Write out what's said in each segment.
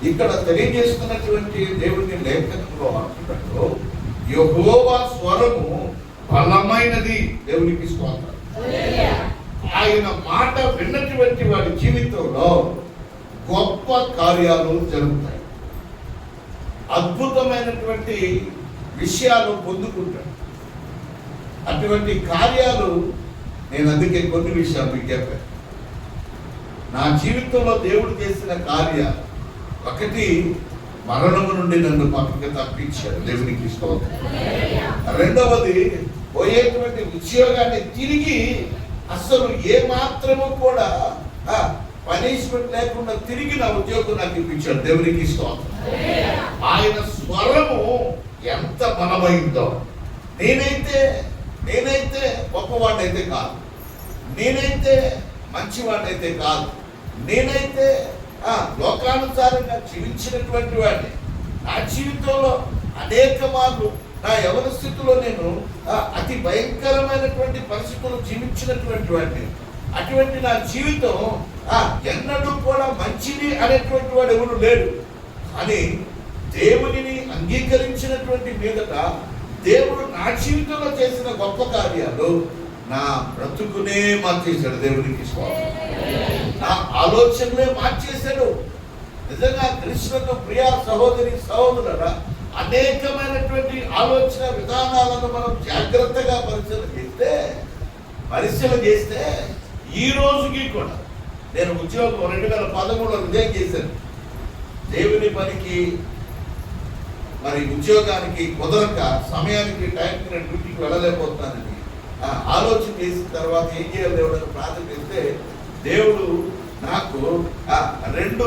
ఇక్కడ తెలియజేస్తున్నటువంటి దేవుని లేఖనంలో అంటున్నట్టు యెహోవా స్వరము బలమైనది. దేవునికి స్తోత్రం. ఆయన మాట విన్నటువంటి వాడి జీవితంలో గొప్ప కార్యాలు జరుగుతాయి, అద్భుతమైనటువంటి విషయాలు పొందుకుంటాడు. అటువంటి కార్యాలు నేను అందుకే కొన్ని విషయాలు మీకు చెప్పాను. నా జీవితంలో దేవుడు చేసిన కార్యాలు, ఒకటి మరణము నుండి నన్ను పక్కకి తప్పించాడు, దేవునికి స్తోత్రం. రెండవది పోయేటువంటి ఉద్యోగాన్ని తిరిగి అసలు ఏ మాత్రము కూడా పనిష్మెంట్ లేకుండా తిరిగి నా ఉద్యోగం నాకు ఇప్పించాడు, దేవునికి స్తోత్రం. ఆయన స్వరము ఎంత బలమైందో. నేనైతే గొప్పవాడినైతే కాదు, నేనైతే మంచివాడినైతే కాదు, నేనైతే లోకానుసారంగా జీవించినటువంటి వాడిని. నా జీవితంలో అనేక మార్లు నా యవన స్థితిలో నేను అతి భయంకరమైనటువంటి పరిస్థితులు జీవించినటువంటి వాడిని. అటువంటి నా జీవితం ఎన్నడూ కూడా మంచిది అనేటువంటి వాడు ఎవరు లేడు. కానీ దేవునిని అంగీకరించినటువంటి మీదట దేవుడు నా జీవితంలో చేసిన గొప్ప కార్యాలు నా బ్రతుకునే మార్చేశాడు, దేవునికి స్తోత్రం. నా ఆలోచనలే మార్చేశాడు. నిజంగా కృష్ణుడు ప్రియా సహోదరి సహోదరులారా, అనేకమైనటువంటి ఆలోచన విధానాలను మనం జాగ్రత్తగా పరిశీలన చేస్తే ఈ రోజుకి కూడా నేను ఉద్యోగం 2013లో రిజైన్ చేశాను. దేవుని పనికి మరి ఉద్యోగానికి కుదరక సమయానికి టైంకి నేను డ్యూటీకి వెళ్ళలేకపోతున్నానని ఆలోచన చేసిన తర్వాత ఏం చేయాలి దేవుడు అని ప్రార్థన చేస్తే దేవుడు నాకు 2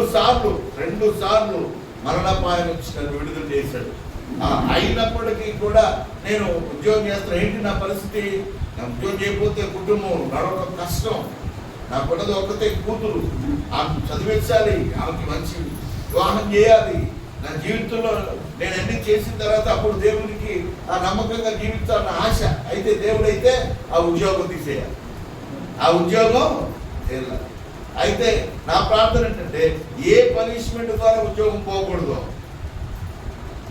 సార్లు మరణాపాయం నుంచి నన్ను విడుదల చేశాడు. అయినప్పటికీ కూడా నేను ఉద్యోగం చేస్తాను. ఏంటి నా పరిస్థితి? నా ఉద్యోగం చేయకపోతే కుటుంబం నడవడం కష్టం. నాకున్నది ఒక్కతే కూతురు, ఆమె చదివించాలి, ఆమెకి మంచి వివాహం చేయాలి. నా జీవితంలో నేను అన్ని చేసిన తర్వాత అప్పుడు దేవునికి నమ్మకంగా జీవించాలన్న ఆశ. అయితే దేవుడైతే ఆ ఉద్యోగం తీసేయాలి, ఆ ఉద్యోగం చేయాలి. అయితే నా ప్రార్థన ఏంటంటే ఏ పనిష్మెంట్ ద్వారా ఉద్యోగం పోకూడదు.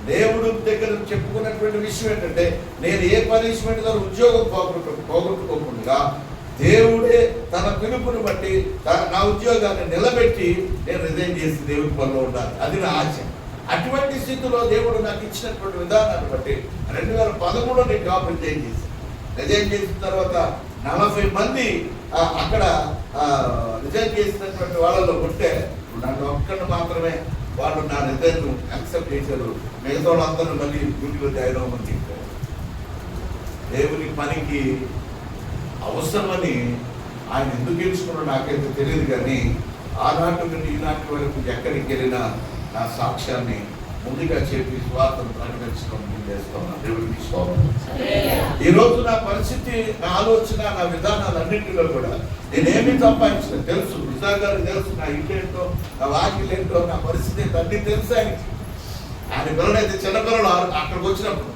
దేవుడు దగ్గర చెప్పుకున్నటువంటి విషయం ఏంటంటే నేను ఏ పనిష్మెంట్ ద్వారా ఉద్యోగం పోగొట్టుకోకుండా దేవుడే తన పిలుపుని బట్టి నా ఉద్యోగాన్ని నిలబెట్టి నేను రిజైన్ చేసి దేవుడి పనిలో ఉండాలి. అది నా ఆశ. అటువంటి స్థితిలో దేవుడు నాకు ఇచ్చినటువంటి విధానాన్ని బట్టి 2013లో నేను జాబ్ రిజైన్ చేసిన తర్వాత 40 మంది అక్కడ రిజైన్ చేసినటువంటి వాళ్ళలో ఉంటే నన్ను ఒక్కడిని మాత్రమే వాళ్ళు నా రిజైన్ యాక్సెప్ట్ చేశారు. మిగతా వాళ్ళందరూ మళ్ళీ డ్యూటీలో జాయిన్ అవ్వమని చెప్పారు. దేవుని పనికి అవసరమని ఆయన ఎందుకు గెలుచుకున్నాడో నాకైతే తెలియదు. కానీ ఆనాటి నుండి ఈనాటి వరకు ఎక్కడికి వెళ్ళినా నా సాక్ష్యాన్ని ముందుగా చెప్పి స్వార్థం ప్రకటించడం చేస్తున్నాను, దేవుడికి స్తోత్రం. ఈ రోజు నా పరిస్థితి, నా ఆలోచన, నా విధానాలన్నింటిలో కూడా నేనేమి సంపాదించిన తెలుసు. నిజాగారికి తెలుసు నా ఇల్లేంటో, నా వాకిలేంటో, నా పరిస్థితి అన్నీ తెలుసు ఆయనకి. ఆయన పిల్లడైతే చిన్న పిల్లలు అక్కడికి వచ్చినప్పుడు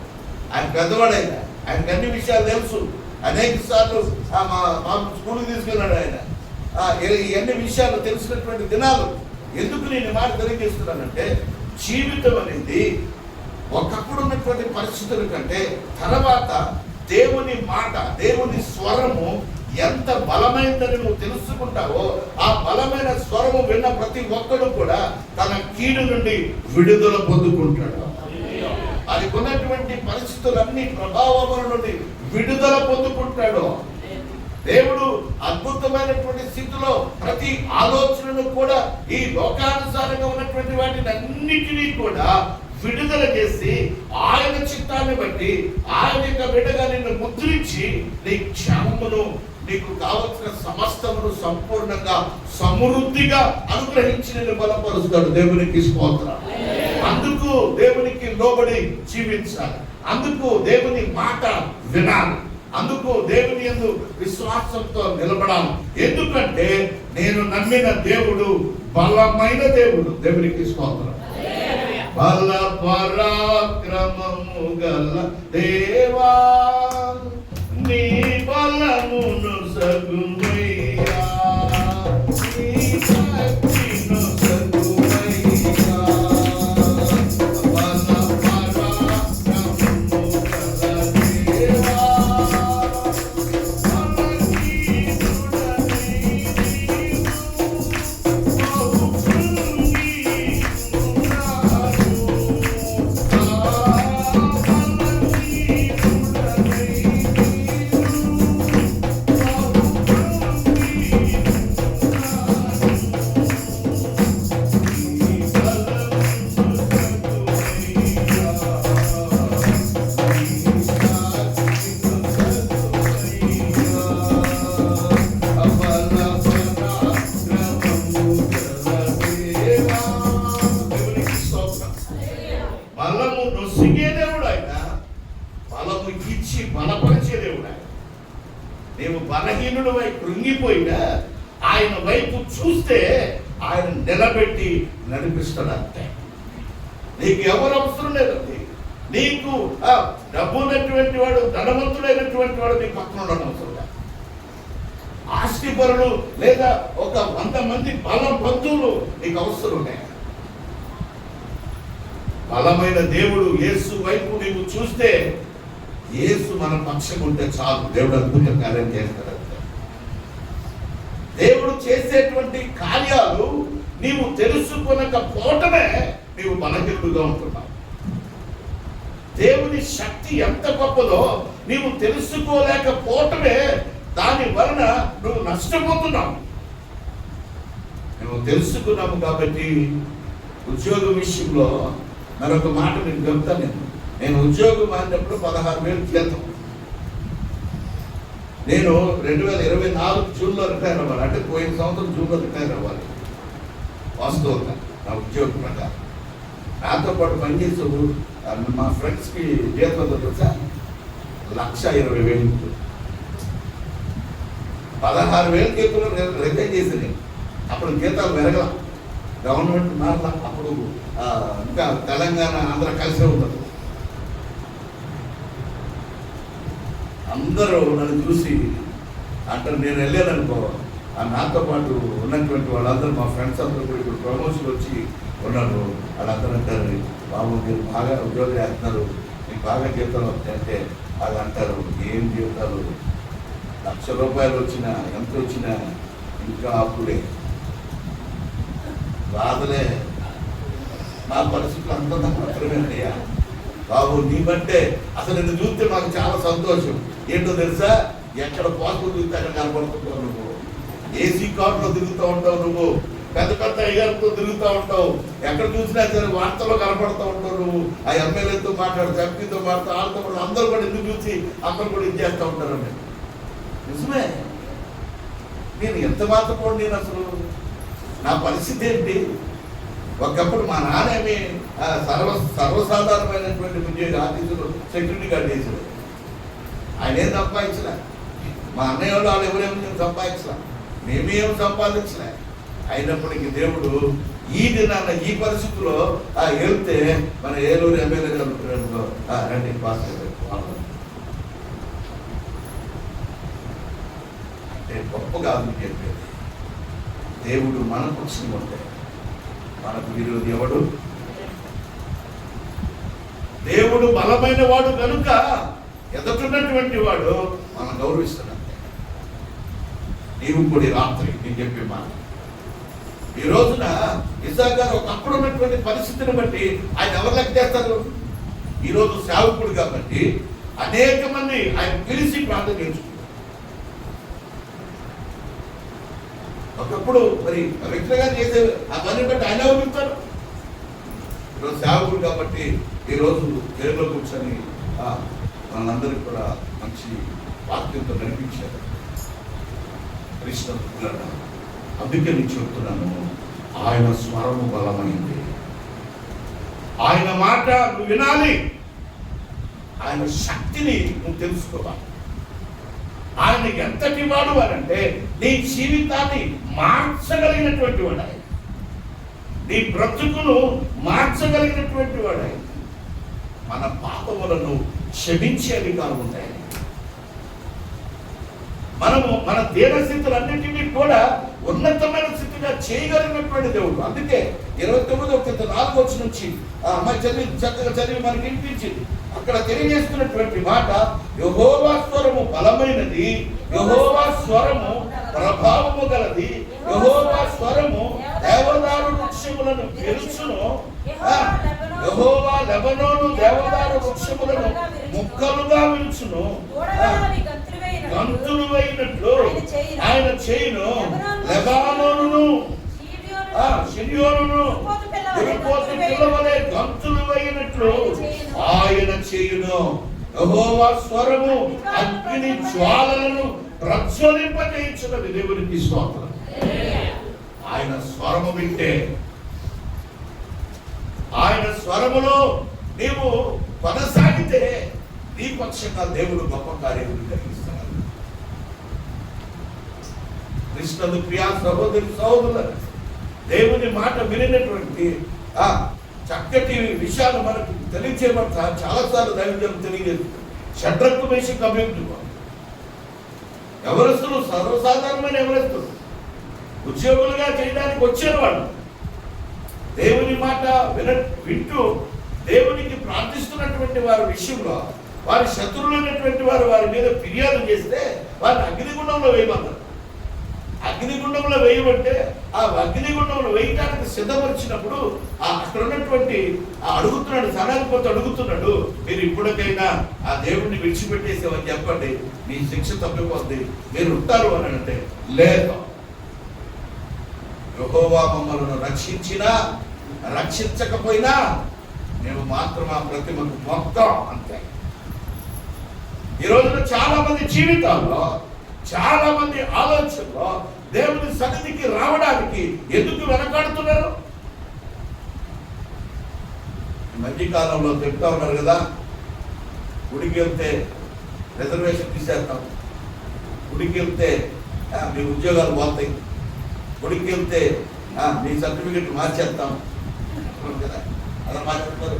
ఆయన పెద్దవాడైనా ఆయనకి అన్ని విషయాలు తెలుసు. అనేక సార్లు మా స్కూల్కి తీసుకెళ్ళాడు ఆయన. ఇవన్నీ విషయాలు తెలిసినటువంటి దినాలు. ఎందుకు నేను మాట తెలియజేస్తున్నానంటే జీవితం అనేది ఒకప్పుడు ఉన్నటువంటి పరిస్థితుల కంటే తర్వాత దేవుని మాట, దేవుని స్వరము ఎంత బలమైందని నువ్వు తెలుసుకుంటావో ఆ బలమైన స్వరము విన్న ప్రతి ఒక్కడు కూడా తన కీడు నుండి విడుదల పొందుకుంటాడు. అది ఉన్నటువంటి పరిస్థితులన్నీ ప్రభావముల నుండి విడుదల పొందుకుంటాడు. దేవుడు అద్భుతమైనటువంటి స్థితిలో ప్రతి ఆలోచనను కూడా ఈ లోకానుసారంగా ఉన్నటువంటి వాటిని అన్నిటినీ కూడా విడుదల చేసి ఆయన చిత్తాన్ని బట్టి ఆయన యొక్క బిడ్డగా నిన్ను ముద్రించి నీ క్షేమమును, నీకు కావలసిన సమస్తమును సంపూర్ణంగా సమృద్ధిగా అనుగ్రహించి నిన్ను బలపరుస్తాడు. దేవునికి స్తోత్రం. అందుకు దేవునికి లోబడి జీవించాలి. అందుకు దేవుని మాట వినాలి. అందుకు దేవుని యందు విశ్వాసంతో నిలబడాలి. ఎందుకంటే నేను నమ్మిన దేవుడు బలమైన దేవుడు. దేవునికి స్తోత్రం. బల పరాక్రమము గల దేవా నీ బలమును సగుమయ్యా, నీ శక్తిను సగుమయ్యా. బలహీనుడు వైపు కృంగిపోయినా ఆయన వైపు చూస్తే ఆయన నిలబెట్టి నడిపిస్తాడు అంతే. నీకు ఎవరు అవసరం లేదండి. నీకు డబ్బు ఉన్నటువంటి వాడు, ధనవంతుడైనటువంటి వాడు నీ పక్కన ఉండడం అవసరం లేదు. ఆస్తిపరులు లేదా ఒక 100 మంది బంధువులు నీకు అవసరం లేదు. బలమైన దేవుడు యేసు వైపు నీవు చూస్తే, యేసు మన పక్షం ఉంటే చాలు, దేవుడు అద్భుత కార్యం చేస్తాడు. దేవుడు చేసేటువంటి కార్యాలు నీవు తెలుసుకొనకపోవటమే నీవు బలహీనుడుగా ఉంటున్నావు. దేవుని శక్తి ఎంత గొప్పదో నీవు తెలుసుకోలేకపోవటమే దాని వలన నువ్వు నష్టపోతున్నావు. నువ్వు తెలుసుకున్నాము కాబట్టి ఉద్యోగ విషయంలో మరొక మాట నేను చెప్తాను. నేను ఉద్యోగం మారినప్పుడు 16,000 జీతం. నేను 2024 జూన్లో రిటైర్ అవ్వాలి. అంటే పోయిన సంవత్సరం జూన్లో రిటైర్ అవ్వాలి వాస్తవంగా నా ఉద్యోగం ప్రకారం. నాతో పాటు పనిచేసే మా ఫ్రెండ్స్కి జీతం తెలుసా 1,20,000. 16,000 జీతంలో రిజైన్ చేసింది. అప్పుడు జీతాలు పెరగల, గవర్నమెంట్ మారలా. అప్పుడు ఇంకా తెలంగాణ ఆంధ్ర కలిసే ఉండదు. అందరూ నన్ను చూసి అంటారు, నేను వెళ్ళాననుకో, నాతో పాటు ఉన్నటువంటి వాళ్ళందరూ మా ఫ్రెండ్స్ అందరూ కూడా ఇప్పుడు ప్రమోషన్ వచ్చి ఉన్నారు. వాళ్ళందరూ అంటారు, బాబు మీరు బాగా ఉద్యోగం చేస్తున్నారు, మీకు బాగా జీతాలు వస్తాయంటే వాళ్ళు అంటారు, ఏం జీతాలు, ₹1,00,000 వచ్చినా ఎంత వచ్చినా ఇంకా అప్పుడే బాధలే. మా పరిస్థితులు అంత మాత్రమేనయ్యా బాబు. నీ బట్టే అసలు నిన్ను చూస్తే మాకు చాలా సంతోషం. ఏంటో తెలుసా, ఎక్కడ పాసులు తిరిగితే అక్కడ కనపడుతుంటావు నువ్వు. ఏసీ కార్లో తిరుగుతూ ఉంటావు నువ్వు, పెద్ద పెద్ద అయ్యాలతో తిరుగుతూ ఉంటావు, ఎక్కడ చూసినా సరే వార్తల్లో కనపడుతూ ఉంటావు నువ్వు. ఆ ఎమ్మెల్యేతో మాట్లాడు, ఎంపీతో మాట్లాడు, వాళ్ళతో కూడా అందరూ కూడా ఎందుకు చూసి అందరూ కూడా ఇది చేస్తూ ఉంటారండి. నిజమే. నేను ఎంత మాత్రం నేను అసలు నా పరిస్థితి ఏంటి? ఒకప్పుడు మా నాన్నేమి సర్వసాధారణమైనటువంటి ఉద్యోగ ఆఫీసులో సెక్యూరిటీ గార్డ్ చేశాడు. ఆయన ఏం సంపాదించలే. మా అన్నయ్య వాళ్ళు వాళ్ళు ఎవరేమో సంపాదించలే, మేమేం సంపాదించలే. అయినప్పటికీ దేవుడు ఈ దినాన ఈ పరిస్థితుల్లో వెళ్తే మన ఏలూరు ఎమ్మెల్యే గారు రండి పాస్ అంటే గొప్ప కాదు చెప్పేది. దేవుడు మన పక్షంగా ఉంటే మనకు విరోధి ఎవడు? దేవుడు బలమైన వాడు కనుక ఎదుటిన్నటువంటి వాడు మనం గౌరవిస్తున్నాడు. నీవు కూడా రాత్రి నేను చెప్పే మాట, ఈ రోజున ఇస్సాకు గారు ఒకప్పుడు ఉన్నటువంటి పరిస్థితిని బట్టి ఆయన ఎవరు లెక్క చేస్తారు? ఈరోజు సేవకుడు కాబట్టి అనేక మంది ఆయన పిలిచి ప్రార్థన చేస్తున్నారు. ఒకప్పుడు మరి వ్యక్తిగా చేసే ఆ పని బట్టి ఆయన ఎవరు చెప్తారు? ఈరోజు సేవకుడు కాబట్టి ఈరోజు జైల్లో కూర్చొని మనందరికీ కూడా మంచి వాక్యంతో నడిపించారు. కృష్ణ అందుకే నేను చెప్తున్నాను, ఆయన స్వరము బలమైంది. ఆయన మాట నువ్వు వినాలి, ఆయన శక్తిని నువ్వు తెలుసుకోవాలి. ఆయన ఎంతటి వాడు అంటే నీ జీవితాన్ని మార్చగలిగినటువంటి వాడు, నీ బ్రతుకును మార్చగలిగినటువంటి వాడు. మన పాపములను క్షమించే అధికారం ఉంటాయి. మనము మన దేవస్థితులన్నింటినీ కూడా ఉన్నతమైన స్థితిగా చేయగలిగినటువంటి దేవుడు. అందుకే 29:4 నుంచి అమ్మాయి చక్కగా చదివి మనకి వినిపించింది. అక్కడ తెలియజేస్తున్నటువంటి మాట, యెహోవా స్వరము బలమైనది, యెహోవా స్వరము ప్రభావము గలది, యెహోవా స్వరము దేవదారు వృక్షములను పెరుచును, యెహోవా లెబనోను దేవదారు వృక్షములను ముక్కలుగా విరుచును, గంతులు అయినట్లు ఆయన చేయును, లెబానోనును సిరియోనును తిరుపోతు పిల్లవలే గంతులు అయినట్లు ఆయన చేయును. యెహోవా స్వరము అగ్ని జ్వాలలను ప్రజ్వలింపజేయుచున్నది. దేవునికి స్తోత్రం. ఆయన స్వరము వింటే, ఆయన స్వరములో నీవు కొనసాగితే నీ పక్షంగా దేవుడు గొప్ప కార్యములు జరిగిస్తున్నాడు. కృష్ణుడు ప్రియా సహోదరులు, దేవుని మాట వినినటువంటి చక్కటి విషయాలు మనకు తెలియచేయబడతా చాలాసార్లు దైవజనం తెలియజేస్తుంది. షడ్రకు మేషకు అభివృద్ధి ఎవరస్తులు సర్వసాధారణమైన ఎవరస్తులు ఉద్యోగులుగా చేయడానికి వచ్చారు. వాళ్ళు దేవుని మాట వింటూ దేవునికి ప్రార్థిస్తున్నటువంటి వారి విషయంలో వారి శత్రువులైనటువంటి వారు వారి మీద ఫిర్యాదు చేస్తే వారిని అగ్నిగుండంలో వేయమన్నారు. అగ్నిగుండంలో వేయమంటే ఆ అగ్నిగుండంలో వేయటానికి సిద్ధపరిచినప్పుడు అక్కడ ఉన్నటువంటి అడుగుతున్నాడు, సనాధిపతి అడుగుతున్నాడు, మీరు ఇప్పటికైనా ఆ దేవుడిని విడిచిపెట్టేసేవని చెప్పండి, మీ శిక్ష తప్పిపోద్ది, మీరు ఉంటారు అని అంటే, లేదు, యెహోవా మమ్మల్ని రక్షించినా రక్షించకపోయినా మేము మాత్రం ఆ ప్రతిమకు మొత్తం అంతే. ఈ రోజున చాలా మంది జీవితాల్లో, చాలా మంది ఆలోచనలో దేవుని సన్నిధికి రావడానికి ఎందుకు వెనకాడుతున్నారు? ఈ మధ్యకాలంలో చెప్తా ఉన్నారు కదా, గుడికి వెళ్తే రిజర్వేషన్ తీసేస్తాం, గుడికి వెళ్తే మీ ఉద్యోగాలు పోతాయి, గుడికి వెళ్తే మీ సర్టిఫికెట్ మార్చేస్తాం కదా, అలా మార్చుతున్నారు.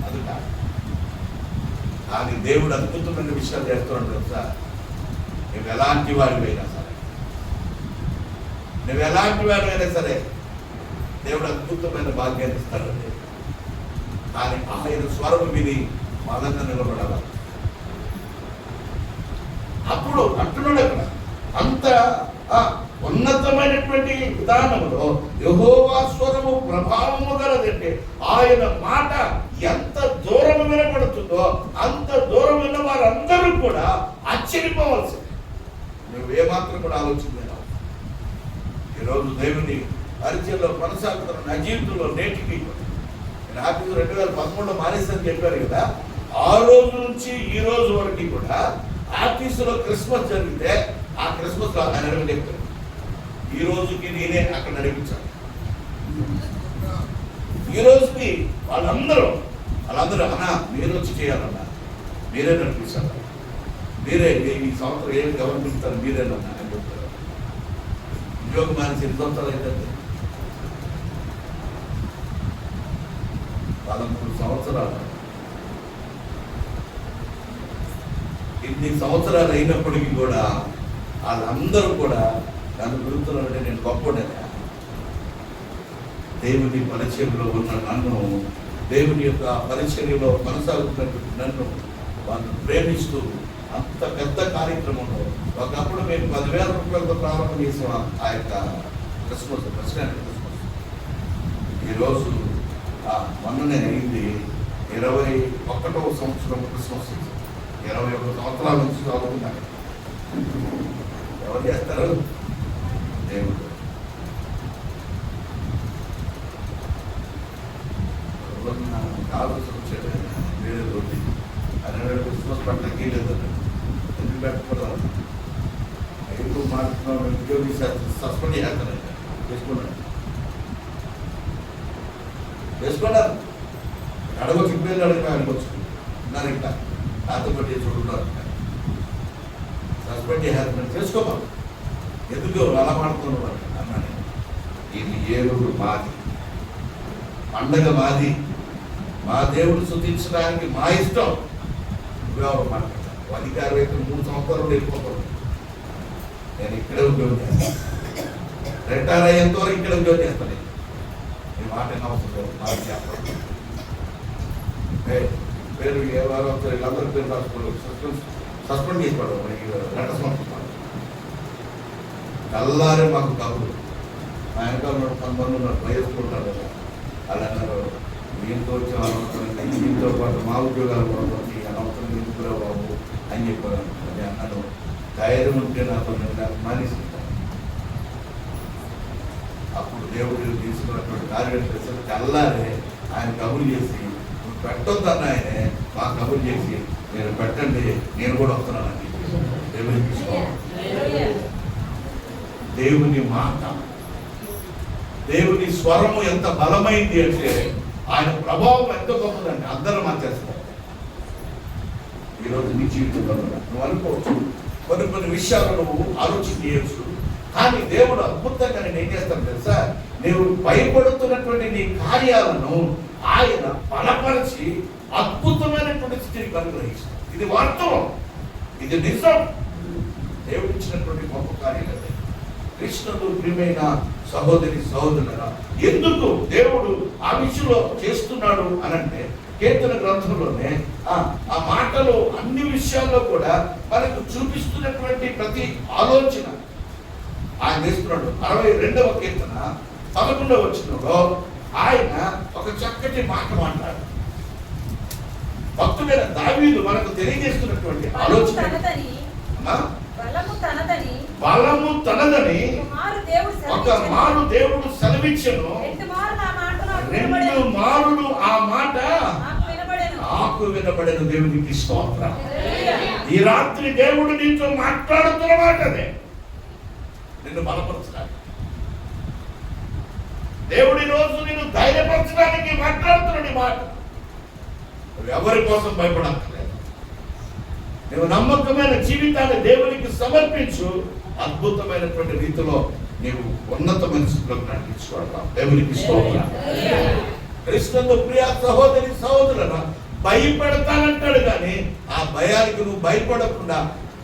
అది కాదు. కానీ దేవుడు అద్భుతమైన విషయాలు చేస్తున్నాడు తెలుసా. నువ్వు ఎలాంటి వాడివైనా సరే, నువ్వు ఎలాంటి వాడివైనా సరే దేవుడు అద్భుతమైన భాగ్యాన్ని ఇస్తాడండి. కానీ ఆయన స్వరం విని బలంగా నిలబడాలి. అప్పుడు అంటున్నాడు అక్కడ, అంత ఉన్నతమైనటువంటి విధానంలో యెహోవా స్వరము ప్రభావము గలదంటే ఆయన మాట ఎంత దూరం వినపడుతుందో అంత దూరం విన్న వారందరూ కూడా ఆశ్చర్యపోవాల్సింది. నువ్వు ఏమాత్రం కూడా ఆలోచించలేవు. ఈరోజు దేవుని పరిచయంలో కొనసాగుతున్న నా జీవితంలో నేటికి నేను ఆఫీసు 2013లో మానేసని చెప్పారు కదా, ఆ రోజు నుంచి ఈ రోజు వరకు కూడా ఆఫీసులో క్రిస్మస్ జరిగితే ఆ క్రిస్మస్ ఆయన చెప్తారు, ఈ రోజుకి నేనే అక్కడ నడిపించాను. ఈ రోజుకి వాళ్ళందరూ అన్నా మీరు వచ్చి చేయాలన్నా, మీరే నడిపించాలి, మీరే ఈ సంవత్సరం ఏం గవర్నమెంట్ మీరేనన్నా అని చెప్తారు. ఉద్యోగం మానేసి 8 సంవత్సరాలు ఏంటంటే 13 సంవత్సరాలు. ఇన్ని సంవత్సరాలు అయినప్పటికీ కూడా వాళ్ళందరూ కూడా నన్ను గుర్తున్నారంటే నేను గొప్పనే. దేవుని పరిచయంలో ఉన్న నన్ను, దేవుని యొక్క పరిచర్యలో కొనసాగుతున్నటువంటి నన్ను వాళ్ళు ప్రేమిస్తూ అంత పెద్ద కార్యక్రమంలో ఒకప్పుడు మేము 10,000 రూపాయలతో ప్రారంభం చేసాం ఆ యొక్క క్రిస్మస్, ప్రెసిడెంట్ క్రిస్మస్. ఈరోజు మొన్ననే అయింది 21వ సంవత్సరం క్రిస్మస్. 21 సంవత్సరాల నుంచి చదువుకున్నాను. ఎవరు చేస్తారు? దేవుడు. ఆలోచన వచ్చాడు వేరే రోజు అనే క్రిస్మస్ పంటకి లేదు, ఎందుకు పెట్టకూడదు, ఎక్కువ మాట్లాడుతున్నాం, ఉద్యోగి సస్పెండ్ చేస్తాను చేసుకున్నారు. అడగొచ్చు, ఇప్పుడు అడిగినా అడగొచ్చు ఉన్నారు, ఇంకా నాతో పట్టి చూడున్నారు, సస్పెండ్ చేయాలి చేసుకోమా, ఎందుకు అలా మాడుతున్నారు అన్నాను. ఇది ఏడుగురు మాది, పండగ మాది, మా దేవుడు స్తుతించడానికి మా ఇష్టం. నువ్వెవరు మాట్లాడతాను? అధికారం అయితే 3 సంవత్సరాలు వెళ్ళిపోతాడు. నేను ఇక్కడే ఉద్యోగం చేస్తాను, రిటైర్ అయ్యేంత వరకు ఇక్కడే ఉద్యోగం చేస్తాను. ఈ మాట అవసరం నాకు చెప్పండి. పేరు ఎవరు వీళ్ళందరూ పేరు రాసుకోవాలి, సస్పెండ్ చేసుకోవడం మనకి లెటర్స్ పంపుతాను. తెల్లారే మాకు కబురు, మా వెనకాల 10 మంది ఉన్నారు, వయసుకుంటారు కదా, వాళ్ళు అన్నారు దీంతో వచ్చి అనవసరం, దీంతో పాటు మా ఉద్యోగాలు కూడా వచ్చి అనవసరం ఎందుకురా బాబు అని చెప్పారు. అన్నాను, ధైర్యం ఉంటే నాతో మానేసుకుంటాను. అప్పుడు దేవుడు తీసుకున్నటువంటి కార్యదర్శి తెల్లారే ఆయన కబురు చేసి, నువ్వు పెట్టొద్దన్న ఆయనే మా కబురు చేసి, మీరు పెట్టండి నేను కూడా వస్తున్నానని చెప్పి దేవుని తీసుకోవాలి. దేవుని మాట, దేవుని స్వరము ఎంత బలమైంది అంటే ఆయన ప్రభావం ఎంత గొప్పదంటే అందరూ మార్చేస్తారు. ఈరోజు నీ జీవితంలో నువ్వు అనుకోవచ్చు, కొన్ని విషయాలు నువ్వు ఆలోచన చేయొచ్చు, కానీ దేవుడు అద్భుతంగా నేను ఏం చేస్తాను తెలుసా, నీవు భయపడుతున్నటువంటి నీ కార్యాలను ఆయన బలపరిచి అద్భుతమైనటువంటి స్థితికి అనుగ్రహిస్తాడు. ఇది వాస్తవం, ఇది నిజం. దేవుడు ఇచ్చినటువంటి గొప్ప కార్యాలు. కృష్ణుడు ప్రియమైన సహోదరి సహోదరులరా, ఎందుకు దేవుడు ఆ విషయంలో చేస్తున్నాడు అనంటే, కీర్తన గ్రంథంలోనే ఆ మాటలు అన్ని విషయాల్లో కూడా మనకు చూపిస్తున్నటువంటి ప్రతి ఆలోచన ఆయన చేస్తున్నాడు. 62వ కీర్తన 11వ వచనంలో ఆయన ఒక చక్కటి మాట మాట్లాడు. భక్తుడైన దావీదు మనకు తెలియజేస్తున్నటువంటి ఆలోచన, బలము తనదని ఒక మారు దేవుడు సెలవిచ్చెను, 2 మారులు ఆ మాట నాకు వినబడెను. దేవునికి స్తోత్రం. ఈ రాత్రి దేవుడు నీతో మాట్లాడుతున్న మాట అదే, నిన్ను బలపరచడానికి. దేవుడి రోజు నిన్ను ధైర్యపరచడానికి మాట్లాడుతున్నాడు ఈ మాట. నువ్వు ఎవరి కోసం భయపడక్కర్లేదు. నువ్వు నమ్మకమైన జీవితాన్ని దేవునికి సమర్పించు. అద్భుతమైనటువంటి రీతిలో నీవు ఉన్నతమైన స్థితిలోకి నడిపించుకోవడం. దేవునికి స్తోత్రం. కృష్ణుడు ప్రియ సహోదరి సహోదరులను భయపెడతానంటాడు, కానీ ఆ భయానికి నువ్వు భయపడకుండా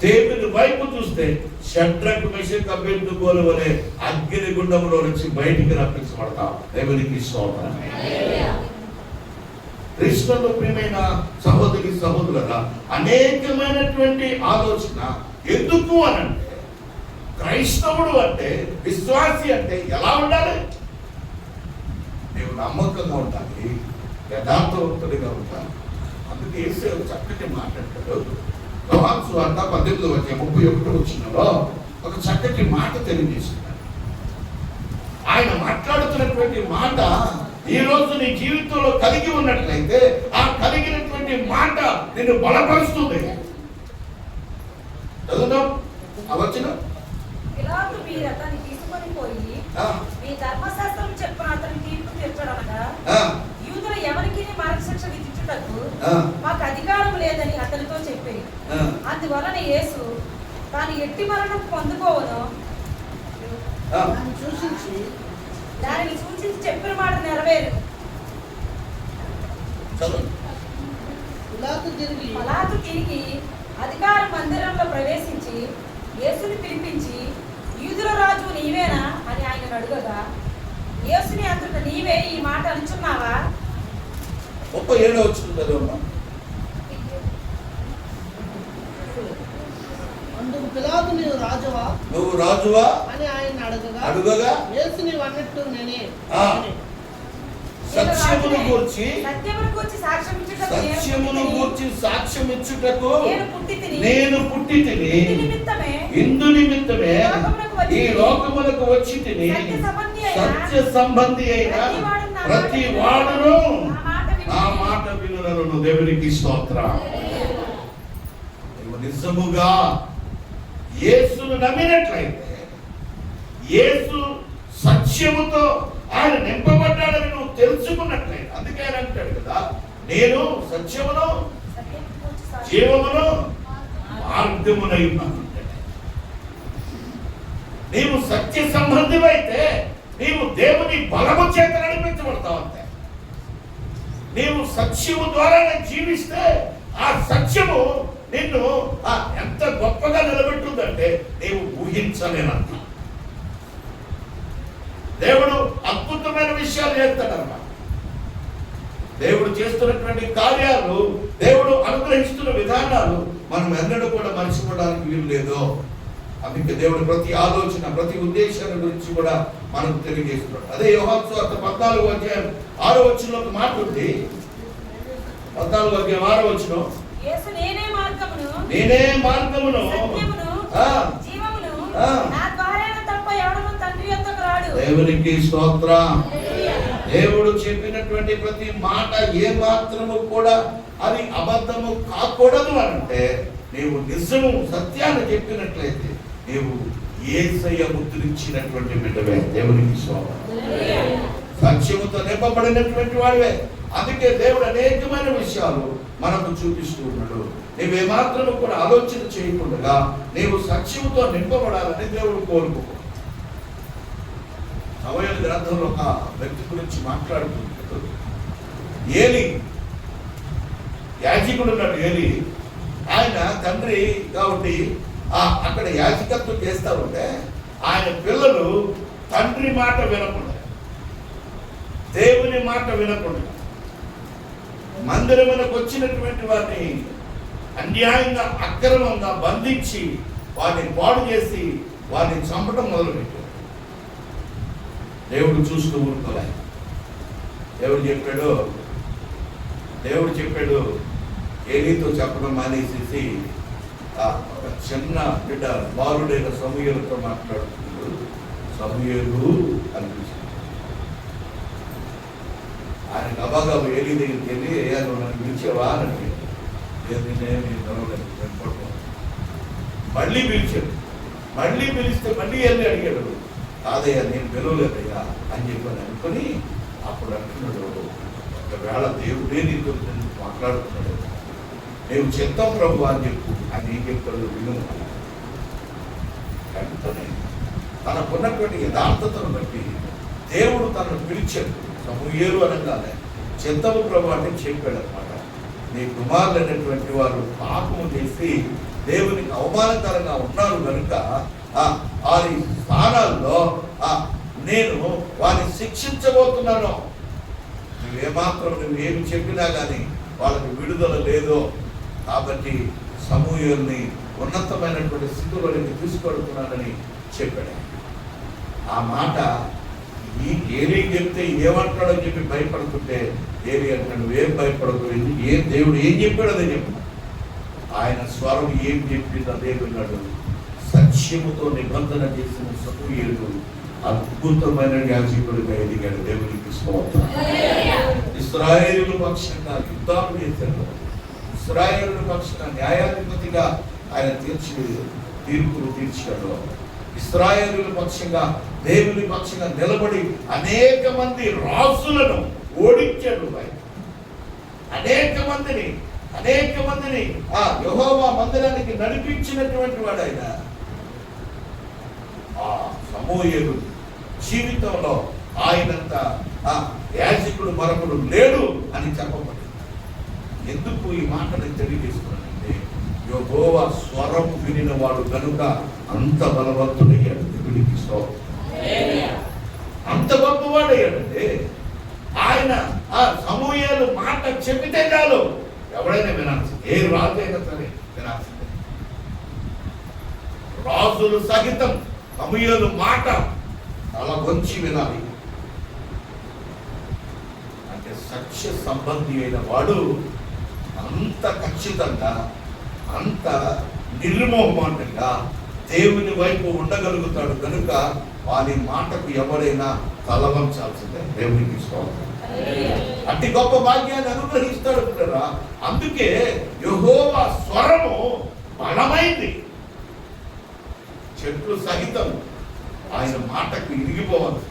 దేవుని వైపు చూస్తే షడ్రకు మెషక్ అభ్యర్థుగోలు వలె అగ్ని గుండంలో నుంచి బయటికి రప్పించబడతావు. దేవునికి స్తోత్రం. కృష్ణుడు ప్రియమైన సహోదరి సహోదరుల అనేకమైనటువంటి ఆలోచన. ఎందుకు అనంటే, క్రైస్తవుడు అంటే, విశ్వాసి అంటే ఎలా ఉండాలి? నీవు నమ్మకంగా ఉండాలి, యథార్థవంతుడిగా ఉండాలి. అందుకే యేసు చక్కటి మాట్లాడతాడు. యోహాను సువార్త 18:31 వచనంలో ఒక చక్కటి మాట తెలియజేస్తున్నాడు. ఆయన మాట్లాడుతున్నటువంటి మాట ఈ రోజు నీ జీవితంలో కలిగి ఉన్నట్లయితే ఆ కలిగినటువంటి మాట నిన్ను బలపరుస్తుంది. చదువుదాం ఆ వచనం. పిలాతు మీరు అతన్ని తీసుకొని పోయి మీ ధర్మశాస్త్రం చెప్పిన అతని తీర్పు తీర్చడనగా యూదులు ఎవరికి మరణశిక్ష విధించుటకు మాకు అధికారం లేదని అతనితో చెప్పి, అందువలన యేసు తాను ఎట్టి మరణం పొందుకోవను దానిని సూచించి చెప్పిన మాట నెరవేరు. పిలాతు తిరిగి అధికార మందిరంలో ప్రవేశించి యేసుని పిలిపించి, యూదుల రాజు నీవేనా అని ఆయన అడుగగా, యేసుని అంతట నీవే ఈ మాట అనుచున్నావా? 37 వచనం. అందుకు పిలాతు నువ్వు రాజువా అని ఆయన అడుగగా యేసు నీవు అన్నట్టు నేనే. సత్యమును గూర్చి సాక్ష్యం ఇచ్చుటకు నేను పుట్టితిని, ఇందు నిమిత్తమే ఈ లోకములకు వచ్చి తిని, సత్య సంబంధి అయిన ప్రతి వాడును ఆ మాట వినులను. దేవునికి స్తోత్రం. నిజముగా యేసును నమ్మినట్లయితే, యేసు సత్యముతో ఆయన నింపబడ్డాడని నువ్వు తెలుసుకున్నట్లయితే, అందుకే ఆయన అంటాడు కదా, నేను సత్యమును జీవమును మార్గమునై ఉన్నాను. నీవు సత్య సంబంధివైతే నీవు దేవుని బలము చేత నడిపించబడతావు. అంతే. నీవు సత్యము ద్వారా జీవిస్తే ఆ సత్యము నిన్ను ఎంత గొప్పగా నిలబెట్టుందంటే నీవు ఊహించలేనంత. దేవుడు అద్భుతమైన విషయాలు చేస్తాడన్నమాట. దేవుడు చేస్తున్నటువంటి కార్యాలు, దేవుడు అనుగ్రహిస్తున్న విధానాలు మనం ఎన్నడూ కూడా మర్చిపోవడానికి వీలు లేదు. అందుకే దేవుడు ప్రతి ఆలోచన, ప్రతి ఉద్దేశాల గురించి కూడా మనకు తెలియజేస్తున్నాడు. అదే యోహాను సువార్త 14:6 ఒక మాట ఉంది. 14:6 నేనే మార్గమును దేవునికి స్తోత్రం. దేవుడు చెప్పినటువంటి ప్రతి మాట ఏ మాత్రము కూడా అది అబద్ధము కాకూడదు అంటే, నీవు నిజము సత్యాన్ని చెప్పినట్లయితే నీవు యేసయ్య ముద్రించినటువంటి బిడ్డవే. దేవునికి స్తోత్రం. సత్యముతో నింపబడినటువంటి వాడివే. అందుకే దేవుడు అనేకమైన విషయాలు మనకు చూపిస్తూ ఉన్నాడు. నీవేమాత్రము కూడా ఆలోచన చేయకుండా నీవు సత్యముతో నింపబడాలని దేవుడు కోరుకో. సమూయేలు గ్రంథంలో ఒక వ్యక్తి గురించి మాట్లాడుతుంటాడు. ఏలి, యాజకుడు ఉన్నాడు ఏలి. ఆయన తండ్రి కాబట్టి అక్కడ యాజకత్వం చేస్తా ఉంటే ఆయన పిల్లలు తండ్రి మాట వినకుండా, దేవుని మాట వినకుండా మందిరమునకు వచ్చినటువంటి వారిని అన్యాయంగా అక్రమంగా బంధించి వారిని పాడు చేసి వారిని చంపడం మొదలుపెట్టారు. దేవుడు చూస్తూ ఊరుకోలే. దేవుడు చెప్పాడు ఏలీతో చెప్పడం మానేసేసి ఒక చిన్న బిడ్డ బాలుడైన సమూయేలుతో మాట్లాడుతున్నాడు. సమూయేలు అనిపించింది. ఆయన గబాగబా ఏలీ దగ్గరికి వెళ్ళి అయ్యాను నన్ను పిలిచేవా అని. మళ్ళీ పిలిచాడు. మళ్ళీ పిలిస్తే మళ్ళీ వెళ్ళి అడిగాడు. కాదయ్యా నేను పిలవలేదయ్యా అని చెప్పని అనుకుని అప్పుడు అంటున్నాడు, ఒకవేళ దేవుడే నీతో మాట్లాడుతున్నాడు, నేను చెప్తాం ప్రభు అని చెప్పు. ఆయన ఏం చెప్తాడు విను. వెంటనే తనకున్నటువంటి యథార్థతను బట్టి దేవుడు తనను పిలిచాడు. సమూయేలు అనగానే చెత్తము ప్రభు అంటే చెప్పాడు అనమాట. నీ కుమారులు అనేటువంటి వారు పాపము చేసి దేవునికి అవమానకరంగా ఉన్నారు కనుక వారి స్థానాల్లో నేను వారిని శిక్షించబోతున్నాను. నువ్వేమి చెప్పినా కానీ వాళ్ళకి విడుదల లేదు. కాబట్టి సమూయేలుని ఉన్నతమైనటువంటి స్థితిలోనికి తీసుకెడుతున్నానని చెప్పాడు. ఆ మాట ఈ ఏలీ చెప్తే ఏమంటాడో చెప్పి భయపడుతుంటే ఏలీ అంటాడు, ఏం భయపడదు, ఏం దేవుడు ఏం చెప్పాడు అదే చెప్పు. ఆయన స్వరం ఏం చెప్పింది అదే విన్నాడు. సత్యముతో నిబంధన చేసిన సమూయేలు అద్భుతమైన యాజకుడిగా ఎదిగాడు. దేవునికి స్తోత్రం. ఇశ్రాయేలు పక్షంగా యుద్ధాలు చేశాడు. ఇశ్రాయేలు పక్షంగా న్యాయాధిపతిగా ఆయన తీర్పులు తీర్చాడు. ఇశ్రాయేలు పక్షంగా దేవుని పక్షంగా నిలబడి అనేక మంది రాజులను ఓడించాడు. అనేక మందిని యెహోవా మందిరానికి నడిపించినటువంటి వాడు ఆయన. సమూయేలు జీవితంలో ఆయనంత యాజకుడు మరొకడు లేడు అని చెప్పబడింది. ఎందుకు ఈ మాటను తెలియజేస్తున్నానంటే యెహోవా స్వరం వినిన వాడు కనుక అంత బలవంతుడయ్యాడు. దేవునికి స్తోత్రం. అంత గొప్పవాడయ్యాడంటే ఆయన సమూయేలు మాట చెప్పితే చాలు ఎవడైనా వినాల్సింది. ఏ రాజు అయినా సరే వినాల్సిందే. రాజులు సహితం సమూయేలు మాట అలా వంచి వినాలి. అంటే సత్య సంబంధి అయిన వాడు అంత ఖచ్చితంగా అంత నిర్మోహమాటంగా దేవుని వైపు ఉండగలుగుతాడు కనుక వారి మాటకు ఎవరైనా తలవంచాల్సిందే. దేవునికి స్తోత్రం. అతి గొప్ప భాగ్యాన్ని అనుగ్రహిస్తాడు కదా. అందుకే యెహోవా స్వరము బలమైంది. చెట్లు సహితం ఆయన మాటకు ఇరిగిపోవాలి.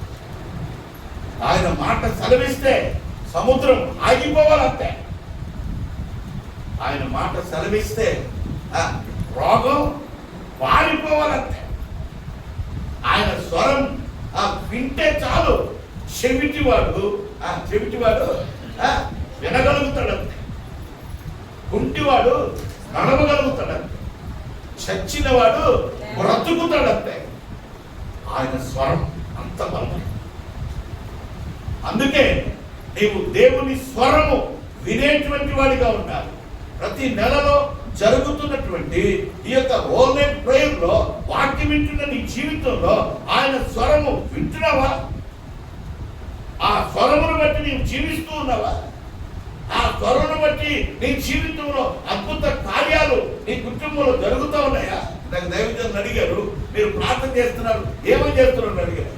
ఆయన మాట సెలవిస్తే సముద్రం ఆగిపోవాలంతే. ఆయన మాట సెలవిస్తే రోగం పారిపోవాలంతే. ఆయన స్వరం వింటే చాలు చెవిటివాడు వినగలుగుతాడంతే. కుంటివాడు నడవగలుగుతాడంతే. చచ్చినవాడు బ్రతుకుతాడంతే. ఆయన స్వరం అంత బలం. అందుకే నీవు దేవుని స్వరము వినేటువంటి వాడిగా ఉండాలి. ప్రతి నెలలో జరుగుతున్నటువంటి ఈ యొక్క హోల్ నైట్ ప్రేయర్ లో వాక్యం వింటున్న నీ జీవితంలో ఆయన స్వరము వింటున్నావా? ఆ స్వరమును బట్టి నీవు జీవిస్తూ ఉన్నావా? ఆ స్వరమును బట్టి నీ జీవితంలో అద్భుత కార్యాలు నీ కుటుంబంలో జరుగుతూ ఉన్నాయా? నాకు దైవజనులు అడిగారు, మీరు ప్రార్థన చేస్తున్నారు, ఏమని చేస్తున్నారు అడిగారు.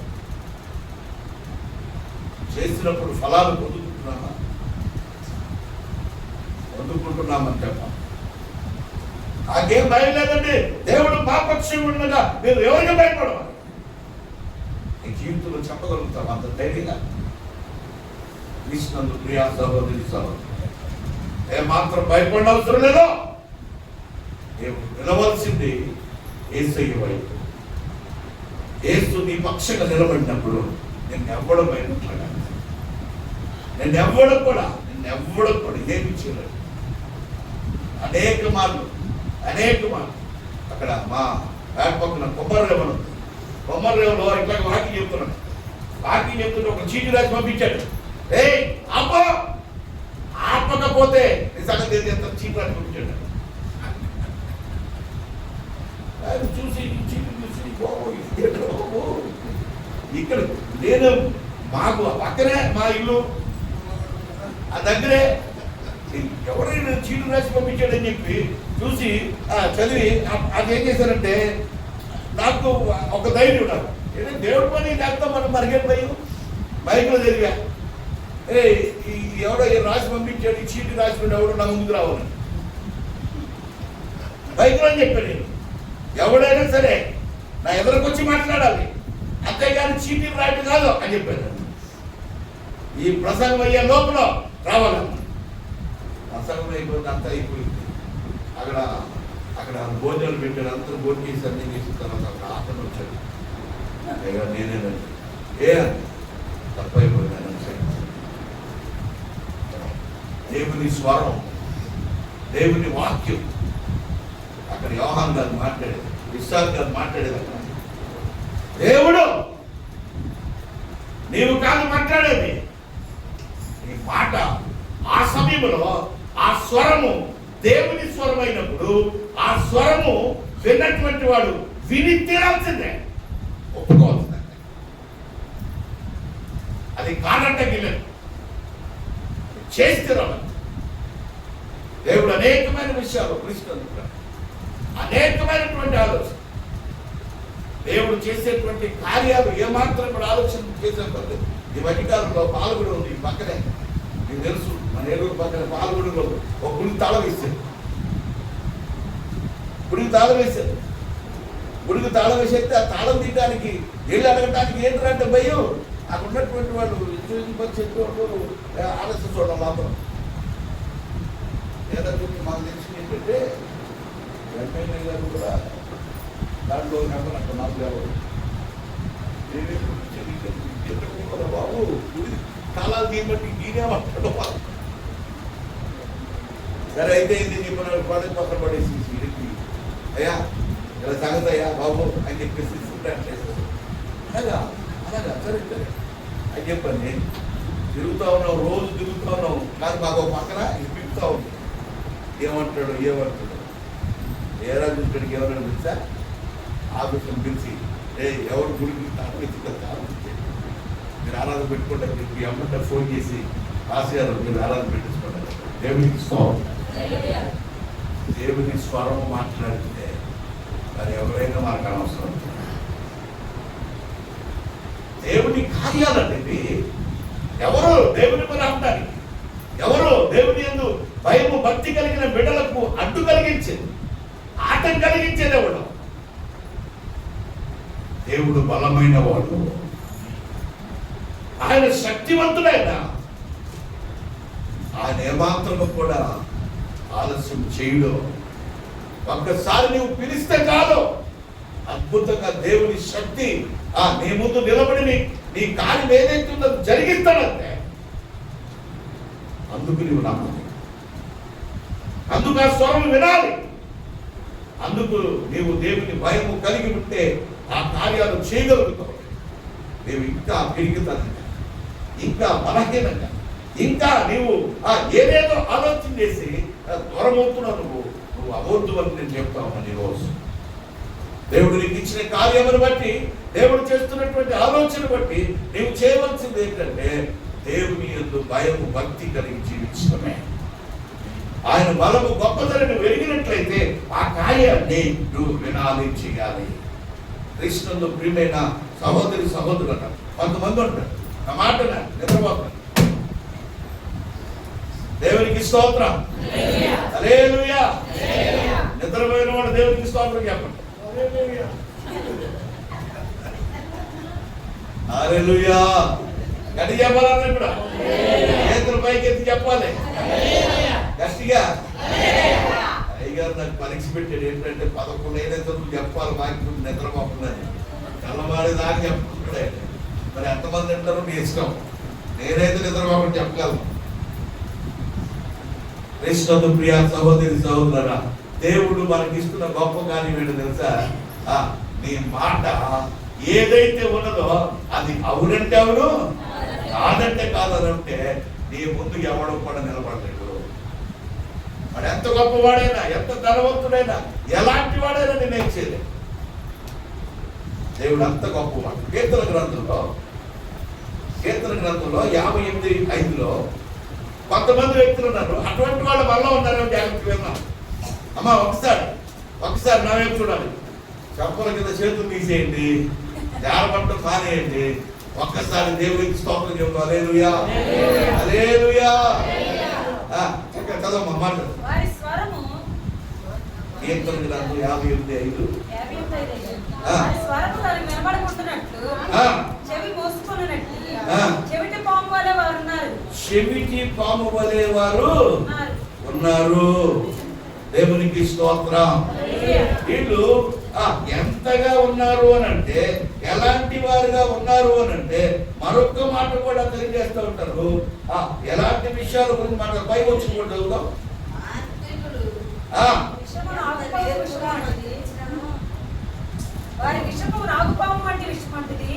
చేసినప్పుడు ఫలాలు పొందుకుంటున్నామని చెప్పాలి. నాకేం భయం లేదండి, దేవుడు మా పక్షం ఉండగా మీరు ఎవరికి భయపడవాలి? నీ జీవితంలో చెప్పగలుగుతాం అంత ధైర్యంగా. కృష్ణందు ప్రియా సహోదరి సహోదరు, ఏమాత్రం భయపడిన అవసరం లేదు. దేవుడు నిలవలసింది యేసయ్య వైపు. యేసు నీ పక్షంగా నిలబడినప్పుడు నేను ఎవ్వడం బయటపడ్డా, నేను ఎవ్వడం కూడా ఏమి చేయలేదు. అనేక మార్లు అక్కడ మా బ్యాట్ పక్కన కొమ్మర్రేవను, కొమ్మర్రేవలో ఇట్లా వాకింగ్ చెప్తున్నాడు. వాకింగ్ చెప్తుంటే ఒక చీటి రాసి పంపించాడు. ఆపకపోతే నిజంగా ఎంత చీటి రాసి పంపించాడు. ఆయన చూసి చీటి చూసి ఇక్కడ నేను మాకు పక్కనే మా ఇల్లు, ఆ దగ్గరే ఎవరైనా చీటు రాసి పంపించాడని చెప్పి చూసి చదివి అదేం చేశారంటే నాకు ఒక ధైర్యం నాకు దేవుడి పని లేకపోతే మనం మరిగేట్ బైక్లో చదివా, ఎవడో రాసి పంపించాడు, ఈ చీటి రాసి ఎవడో నా ముందుకు రావాలి బైక్లో అని చెప్పాను. నేను ఎవడైనా సరే నా ఎదురుకొచ్చి మాట్లాడాలి, అంతేగాని చీటీలు రాయటం కాదు అని చెప్పాను. ఈ ప్రసంగం అయ్యే లోపల రావాలన్న ప్రసంగం అయిపోయింది, అంతా అయిపోయింది. అక్కడ భోజనాలు పెట్టాడు, అందరూ భోజనం చేసి అన్నీ చేసిన తర్వాత అక్కడ ఆటలు వచ్చాడు. నేనేనండి తప్పైపోయినాను. దేవుని స్వరం, దేవుని వాక్యం అక్కడ యోహాన్ గారు మాట్లాడేది, విశాఖ గారు మాట్లాడేది. అక్కడ దేవుడు నీవు కాదు మాట్లాడేది, నీ మాట ఆ సమయంలో ఆ స్వరము దేవుని స్వరమైనప్పుడు ఆ స్వరము విన్నటువంటి వాడు విని తీరాల్సిందే, ఒప్పుకోవాల్సిందే. అది కాదంటే గిలేదు చేస్తే రావాలి. దేవుడు అనేకమైన విషయాలు కృష్ణుడు అనేకమైనటువంటి ఆలోచన, దేవుడు చేసేటువంటి కార్యాలు ఏమాత్రం కూడా ఆలోచన చేసేది. ఈ మధ్యకాలంలో పాల్గొడు ఉంది పక్కనే, మీకు తెలుసు మన ఏలూరు పక్కన పాల్గొడులో ఒక గుడికి తాళం వేసారు. గుడికి తాళం వేసేస్తే ఆ తాళం తీయడానికి వెళ్ళి అడగడానికి ఏంటంటే భయం. అక్కడ ఉన్నటువంటి వాళ్ళు చెప్పేవాళ్ళు ఆలస్యం చూడడం మాత్రం ఏదంటే మాకు తెలిసింది ఏంటంటే ఎమ్మెల్యే గారు కూడా దాంట్లో నెంబర్ అక్కడ నాకు లేవు. బాబు గుడి తాళాలు తీయబట్టి నేనేమంటాడు. సరే అయితే ఇది చెప్పిన పక్కన పడేసి అయ్యా ఇలా సంగతి అయ్యా బాబు అని చెప్పేసి అలాగా సరే అని చెప్పండి. తిరుగుతా ఉన్నావు, రోజు తిరుగుతా ఉన్నావు, కానీ మాకు పక్కన ఇది పిలుపుతా ఉంది. ఏమంటాడు ఏ రాజు ఇక్కడికి ఎవరైనా పిలిచా ఆఫీసులో పిలిచి ఎవరు గుడికి మీరు ఆరాధన పెట్టుకోండి, మీ అమ్మంటే ఫోన్ చేసి ఆశయాలు మీరు ఆరాధన పెట్టించుకోండి. దేవుని స్వరం మాట్లాడితే మరి ఎవరైనా మనకు అనవసరం. దేవుని కార్యాలంటే ఎవరు దేవుని పని అంటారు, ఎవరు దేవుని యందు భయము భక్తి కలిగిన బిడ్డలకు అడ్డు కలిగించేది, ఆటం కలిగించేది ఎవడు? దేవుడు బలమైన వాడు, ఆయన శక్తివంతుడైనా ఆయన ఏమాత్రము కూడా ఆలస్యం చేయడు. ఒక్కసారి నువ్వు పిలిస్తే చాలు అద్భుతంగా దేవుని శక్తి నీ ముందు నిలబడి నీ కార్యం ఏదైతుందో జరిగిస్తాడంటే అందుకు నీవు నమ్మాలి, అందుకు ఆ స్వరం వినాలి, అందుకు నీవు దేవుని భయము కలిగి ఉంటే ఆ కార్యాలు చేయగలుగుతావు. నీవు ఇంకా పెరుగుతానంట, ఇంకా బలహీనంగా, ఇంకా నీవు ఏదేదో ఆలోచన చేసి దూరమవుతున్నావు. నువ్వు అబద్ధం అని నేను చెప్తావు. ఈరోజు దేవుడు నీకు ఇచ్చిన కార్యమును బట్టి, దేవుడు చేస్తున్నటువంటి ఆలోచన బట్టి నీవు చేయవలసింది ఏంటంటే దేవుని యందు భయము భక్తి కలిగి జీవించడమే. ఆయన బలము గొప్పదని వెలిగినట్లయితే ఆ కార్యాన్ని నువ్వు వినాలి, చేయాలి. కృష్ణుడు ప్రియమైన సహోదరులు అంటారు, కొంతమంది ఉంటారు నా మాట నిద్రపోతారు. దేవునికి స్తోత్రం, హల్లెలూయా. నిద్రపోయిన వాడు దేవునికి స్తోత్రం చెప్పండి. హల్లెలూయా గట్టి చెప్పాలన్నా ఇప్పుడు చేతులు పైకి ఎత్తి చెప్పాలి గట్టిగా. అయ్యగారు నాకు పరీక్ష పెట్టాడు ఏంటంటే 11 చెప్పాలి, వాక్యం నిద్రపోకుండా తెల్లవారి దాకా చెప్పుకుంటాడు. మరి ఎంతమంది తింటారో మీ ఇష్టం. నేనైతే నిద్రపోకుండా చెప్పగలను. కృష్ణుడు ప్రియ సహోదరి సహోదరులారా, దేవుడు మనకిస్తున్న గొప్ప కార్యం ఏంటో తెలుసా? నీ మాట ఏదైతే ఉన్నదో అది అవునంటే అవును, కాదంటే కాదనంటే నీ ముందు ఎవడు కూడా నిలబడలేడు. వాడు ఎంత గొప్పవాడైనా, ఎంత ధనవంతుడైనా, ఎలాంటి వాడైనా నేనేం చేయలేదు. దేవుడు అంత గొప్పవాడు. కీర్తన గ్రంథంలో 58:5 కొంతమంది వ్యక్తులు ఉన్నారు. అటువంటి వాళ్ళు వల్ల ఉన్నారో జాగ్రత్త విన్నాం. అమ్మా ఒకసారి నా వైపు చూడాలి. చెప్పల కింద చేతులు తీసేయండి, జారపడటం మానేయండి. ఒక్కసారి దేవుడికి స్తోత్రం చెప్పు. హల్లెలూయా, హల్లెలూయా. చక్కగా చదవమ్మా మాట. కీర్తన గ్రంథం 58:5. చెవిటి పాము వలె వారు ఉన్నారు. దేవునికి స్తోత్రం. వీళ్ళు ఎంతగా ఉన్నారు అని అంటే, ఎలాంటి వారుగా ఉన్నారు అని అంటే, మరొక మాట కూడా తెలియజేస్తూ ఉంటారు. ఎలాంటి విషయాల గురించి మన పై వచ్చి కూడా చదువుతాం. వారి విషము రాగుపాము వంటి విషమంటిది.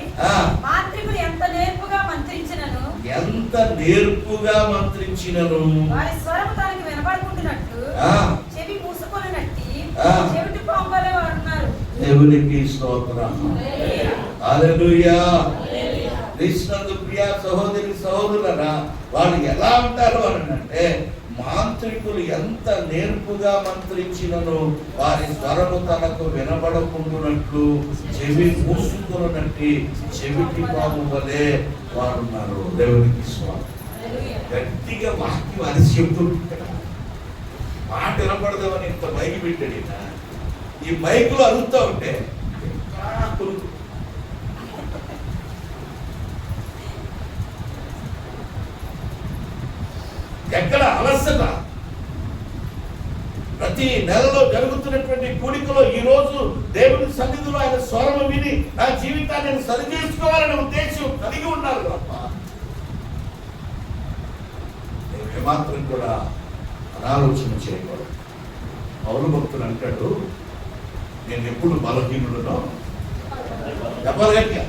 మాంత్రికులు ఎంత నేర్పుగా మంత్రించినను వారి స్వరము దానికి వినబడుకుంటున్నట్లు చెవి మూసుకొనినట్టి చెవిటి పాము వలె వారు ఉన్నారు. దేవునికి స్తోత్రం. హల్లెలూయా. కృష్ణుడు ప్రియ సహోదరి సహోదరులారా, వాళ్ళు ఎలా ఉంటారు అని అంటే, మాంత్రికులు ఎంత నేర్పుగా మంత్రించినను వారి స్వరము తనకు వినబడకుండునట్లు చెవి మూసుకున్నట్టి చెవిటి పాము వలె వారున్నారు. దేవునికి స్వామి. గట్టిగా వాక్యం అరిసి చెప్తుంటాడు. మాట వినపడదామని ఇంత మైకి పెట్టాడు. ఈ మైకులో అరుస్తూ ఉంటే ఎక్కడ అలసట. ప్రతి నెలలో జరుగుతున్నటువంటి కూడికలో ఈ రోజు దేవుని సన్నిధిలో ఆయన స్వరం విని నా జీవితాన్ని నేను సరి చేసుకోవాలనే ఉద్దేశం కలిగి ఉన్నారు తప్ప ఏమాత్రం కూడా అనాలోచన చేయకూడదు. పౌలు భక్తుడు అంటాడు, నేను ఎప్పుడు బలహీనుడనో చెప్పగలిగా,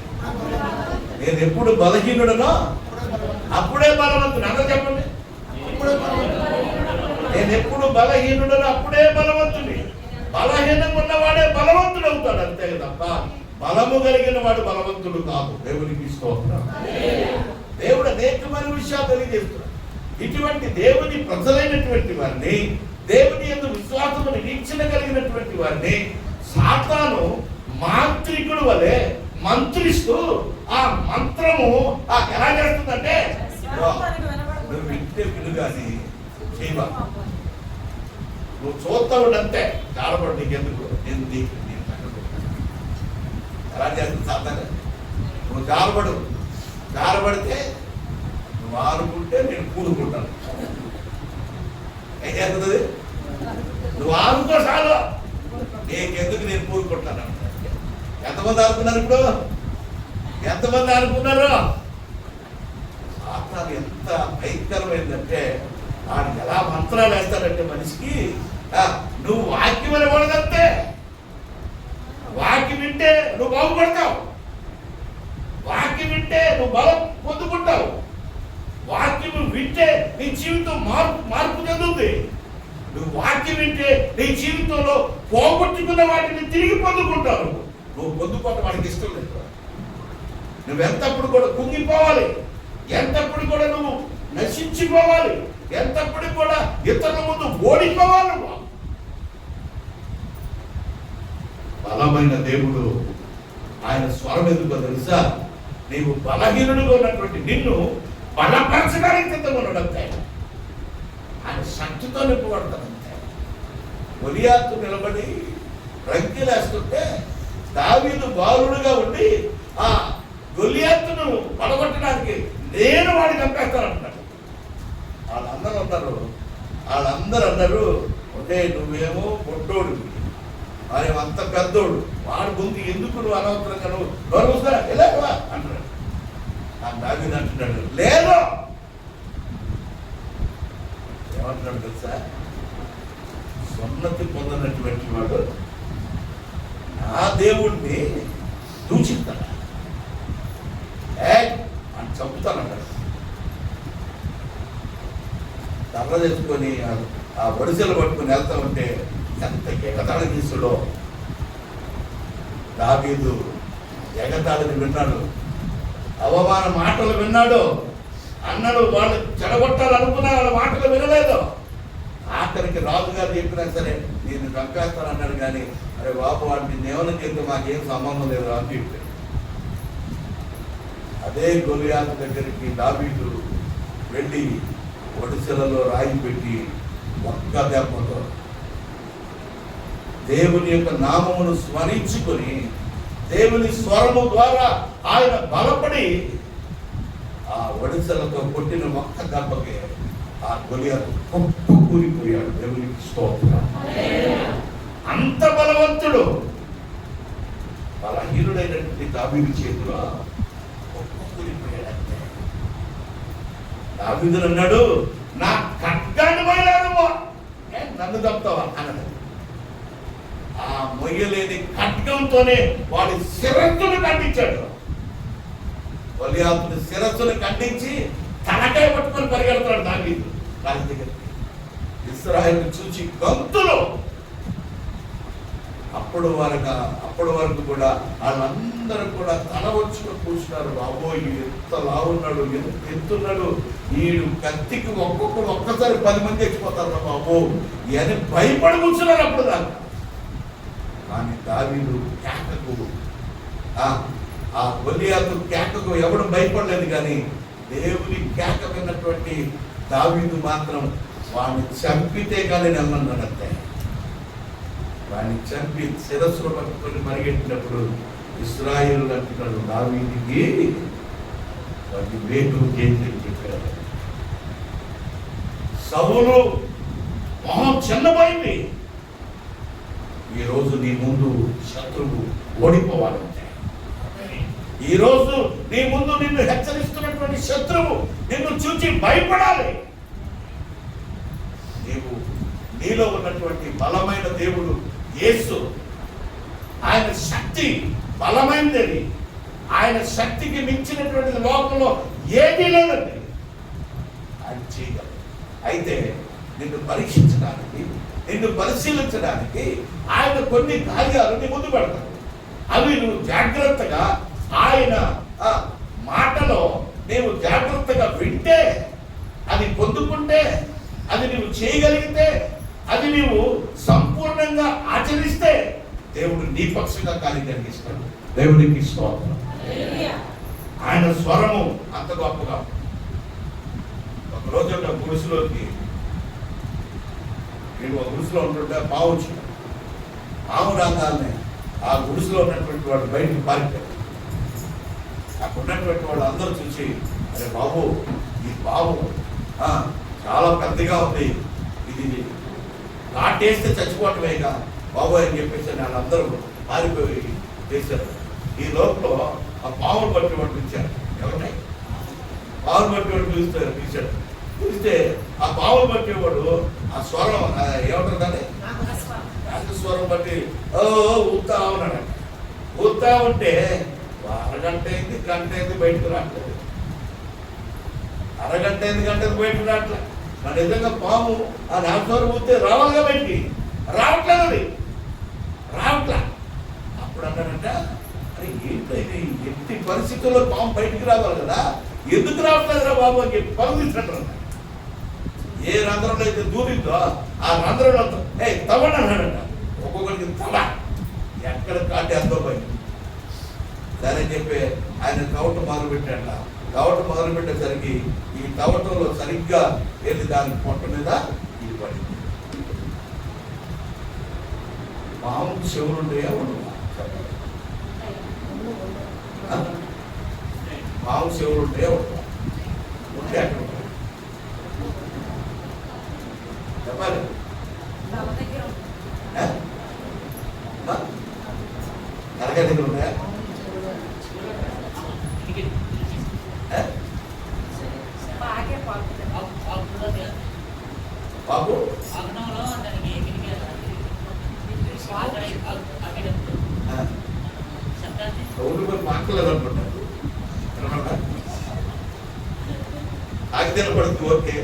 నేను ఎప్పుడు బలహీనుడనో అప్పుడే బలవంతుడు. అన్న చెప్పండి. నేను ఎప్పుడు బలహీనుడనో అప్పుడే బలవంతుడి. బలహీనంగా ఉన్నవాడే బలవంతుడు అవుతాడు, అంతే తప్ప బలము కలిగిన వాడు బలవంతుడు కాదు. దేవునికి స్తోత్రం. దేవుడు అనేకమైన విషయాలు తెలియజేస్తున్నాడు. ఇటువంటి దేవుని ప్రజలైనటువంటి వారిని, దేవుని యందు విశ్వాసము నిరీక్షణ కలిగినటువంటి వారిని సాతాను మాంత్రికుడు వలె మంత్రిస్తూ ఆ మంత్రము ఎలా చేస్తుందంటే, నువ్వు వింటే వినుగాని చేయవా, నువ్వు చూస్తా ఉండంతే జారపడు, నీకెందుకు ఎలా చేస్తుంది సాతాను. నువ్వు జారపడితే నువ్వు ఆడుకుంటే నేను కూడుకుంటాను. ఏం చేస్తుంది? నువ్వు ఆడుకో చాలు, నీకెందుకు నేను కూడుకుంటాను. ఎంతమంది ఆడుకున్నారు? ఇప్పుడు ఎంతమంది ఆడుకున్నారు? సాతాను ఎంత భయంకరమైందంటే, ఆయన ఎలా మంత్రాలు వేస్తాడంటే మనిషికి, నువ్వు వాక్యం అనకూడదంతే. వాక్యం వింటే నువ్వు బాగుపడతావు, వాక్యం వింటే నువ్వు బలం పొందుకుంటావు, వాక్యం వింటే నీ జీవితం మార్పు చెందుతుంది. నువ్వు వాక్యం వింటే నీ జీవితంలో పోగొట్టుకున్న వాటిని తిరిగి పొందుకుంటావు. నువ్వు పొందుకోవడం వాడికి ఇష్టం లేదు. నువ్వు ఎంతప్పుడు కూడా కుంగిపోవాలి, ఎంతప్పుడు కూడా నువ్వు నశించిపోవాలి, ఎంతప్పుడు కూడా ఇతరుల ముందు ఓడిపోవాలి. బలమైన దేవుడు ఆయన స్వరం ఎందుకో తెలుసా? నీవు బలహీనుడిగా ఉన్నటువంటి నిన్ను బలపరచడానికి సిద్ధమన్నాడంతే. ఆయన శక్తితో నింపబడతాడంతే. గొలియాతు నిలబడి రంకెలేస్తుంటే దావీదు బాలుడుగా ఉండి ఆ గొలియాతును పడగొట్టడానికి నేను వాడిని చంపేస్తానంటున్నాడు. వాళ్ళందరూ అన్నారు, అంటే నువ్వేమో పొట్టోడు, ఆయన అంత పెద్దోడు, వాడు ముందు ఎందుకు నువ్వు అనవసరంగా నువ్వు నోరు మూసుకురా వెళ్ళావా అంటాడు. దావీదు అంటున్నాడు, లేదు. ఏమంటున్నాడు తెలుసా? సున్నతి పొందినటువంటి వాడు నా దేవుణ్ణి దూషిస్తాడా అని చంపుతానన్నాడు. కర్ర తెచ్చుకొని ఆ వడిసెలు పట్టుకుని వెళ్తా ఉంటే ఎంత ఎగతాళి తీసుడో. దావీదు ఎగతాళిని విన్నాడు, అవమాన మాటలు విన్నాడు, అన్నాడు. వాళ్ళు చెడగొట్టాలనుకున్నా వాళ్ళ మాటలు వినలేదు. ఆఖరికి రాజుగారు చెప్పినా సరే నేను చంపేస్తాను అన్నాడు. కానీ అరే బాబు వాడిని నిన్నేమన్నా చేస్తే మాకేం సంబంధం లేదు అని చెప్పాడు. అదే గొలియాతు దగ్గరికి దావీదు వెళ్ళి ఒడిసెలలో రాయి పెట్టి ఒక్క దెబ్బతో దేవుని యొక్క నామమును స్మరించుకొని దేవుని స్వరము ద్వారా ఆయన బలపడి ఆ ఒడిసెలతో కొట్టిన ఒక్క దెబ్బకే ఆ గొలియాతు కుప్ప కూలిపోయాడు. దేవునికి స్తోత్రం. అంత బలవంతుడు బలహీనుడైనటువంటి దావీదు చేతిలో కుప్ప కూలిపోయాడంటే దావీదు అన్నాడు, నా ఖడ్గాన్ని మొయ్యలేదు, నన్ను చంపుతావా అన్నాడు. ఆ మొయ్యలేని ఖడ్గంతోనే వాడి శిరస్సును ఖండించాడు. గొలియాతుని శిరస్సును ఖండించి తలకాయ పట్టుకొని పరిగెడతాడు దావీదు రాజు దగ్గరికి. ఇశ్రాయేలును చూచి గంతులు. అప్పటి వరకు కూడా వాళ్ళందరూ కూడా తల వచ్చుకొని కూర్చున్నారు. బాబో ఎంత లావున్నాడు, ఎంత ఎత్తున్నాడు, వీడు కత్తికి ఒక్కసారి 10 మంది తెచ్చిపోతారు బాబో అని భయపడి కూర్చున్నారు అప్పుడు దాకా. కానీ దావీదు కేకకు, ఆ గొలియాతు కేకకు ఎవడు భయపడలేదు. కానీ దేవుని కేక విన్నటువంటి దావీదు మాత్రం వాడిని చంపితే కానీ నెమ్మన్నాడంతే. వాడిని చంపి శిరస్సును పట్టుకొని పరిగెట్టినప్పుడు ఇశ్రాయేలు అంటున్నాడు, దావీదుకి వాటి వేటు చేసి చెప్పారు. సౌలు మొహం చిన్నపోయింది. ఈరోజు నీ ముందు శత్రువు ఓడిపోవాలంటే, ఈరోజు నీ ముందు నిన్ను హెచ్చరిస్తున్నటువంటి శత్రువు నిన్ను చూచి భయపడాలి. నీలో ఉన్నటువంటి బలమైన దేవుడు యేసు, ఆయన శక్తి బలమైనది. ఆయన శక్తికి మించినటువంటి లోకంలో ఏదీ లేదండి. ఆయన చేయగలడు. అయితే నిన్ను పరీక్షించడానికి, నిన్ను పరిశీలించడానికి ఆయన కొన్ని కార్యాలు నీ ముందు పెడతాడు. అవి నువ్వు జాగ్రత్తగా ఆయన మాటలో నీవు జాగ్రత్తగా వింటే, అది పొందుకుంటే, అది నువ్వు చేయగలిగితే, అది నీవు సంపూర్ణంగా ఆచరిస్తే దేవుడు నీ పక్షంగా కార్యం జరిగిస్తాడు. దేవుడికి స్తోత్రం. ఆయన స్వరము అంత గొప్పగా. ఒకరోజు ఒక గుడిసెలోకి నేను ఒక గుడిసెలో ఉంటుంటే పావు వచ్చింది. పావు రాగానే ఆ గుడిసెలో ఉన్నటువంటి వాడు బయటకు పారిపోయాడు. అక్కడ ఉన్నటువంటి వాడు అందరూ చూసి, అరే బాబు ఈ పావు చాలా పెద్దగా ఉంది, ఇది కాటేస్తే చచ్చిపోవటమేగా బాబు అని చెప్పేసి వాళ్ళందరూ పారిపోయి చేశారు. ఈ లోపల ఆ పావులు బట్టి వాడు పిలిచారు. ఎవరిని? పావులు బట్టి వాడు పిలిచాడు. పిలిస్తే ఆ పావులు బట్టేవాడు ఆ స్వరం ఏమంటుందని స్వరం బట్టి ఊతా ఉన్నాడు. ఊతా ఉంటే అరగంట అయింది, గంట అయింది, బయటకు రావట్లేదు. అరగంట అయింది, గంట బయటకు రావట్లేదు. మన నిజంగా పాము ఆ నాలుగు ఊతే రావాలిగా బయటికి, రావట్లేదు. అది రావట్లా. అప్పుడు అన్నాడంట, అరే ఏంటైతే ఎట్టి పరిస్థితుల్లో పాము బయటికి రావాలి కదా, ఎందుకు రావట్లేదురా బాబు అని చెప్పి పలుకుతాడు. ఏ రంధ్రంలో అయితే దూరిందో ఆ రంధ్రంలో తవ్వండి అన్నాడంట. ఒక్కొక్కరికి తల ఎక్కడ కాటి ఎంతో బయట. సరే చెప్పి ఆయన తవ్వటం మొదలు పెట్టాడ. తవ్వటం మొదలు పెట్టేసరికి ఈ తవ్వటంలో సరిగ్గా వెళ్ళి దాని పొట్ట మీద ఇది పడింది. పాము చెవులు ఉంటాయా? పాము చెవులు ఉంటాయా? ఉంటే అక్కడ చెప్పాలి. తరగతి దగ్గర ఉన్నాయా? బాబు అగ్నంలో దానికి ఎగిరిగారు. శబ్దాన్ని ఎవరు మరి మాట్లాడలేదు అనుకుంటారు. ఆగితే వినపడుతుంది, ఓకే.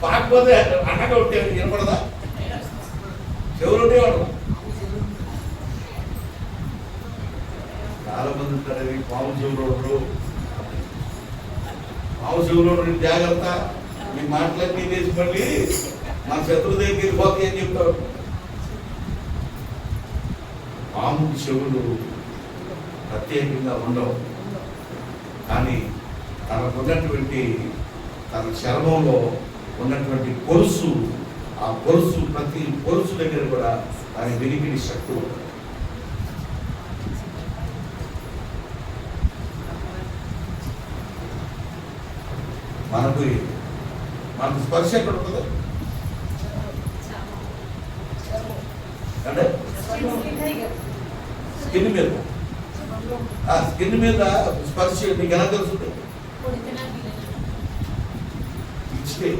పాకపోతే అన్నగా ఉంటే వినపడదా? చెవులు ఉండేవాడు. చాలా మంది ఉంటారు, అది పాము చెవులు. పాము చెవులు జాగ్రత్త, మీ మాటలన్నీ తీసి మళ్ళీ మా శత్రు దగ్గరికి పోతాయి అని చెప్తాడు. పాము చెవులు ప్రత్యేకంగా ఉండవు, కానీ తనకున్నటువంటి తన చర్మంలో ఉన్నటువంటి పొలుసు, ఆ పొలుసు ప్రతి పొలుసు దగ్గర కూడా దాని వినికిడి శక్తి ఉంటుంది. మనకు స్పర్శ ఎక్కడ ఉంటుంది అంటే స్కిన్ మీద. ఆ స్కిన్ మీద స్పర్శ నీకు ఎలా తెలుస్తుంది? ఇచ్చితే,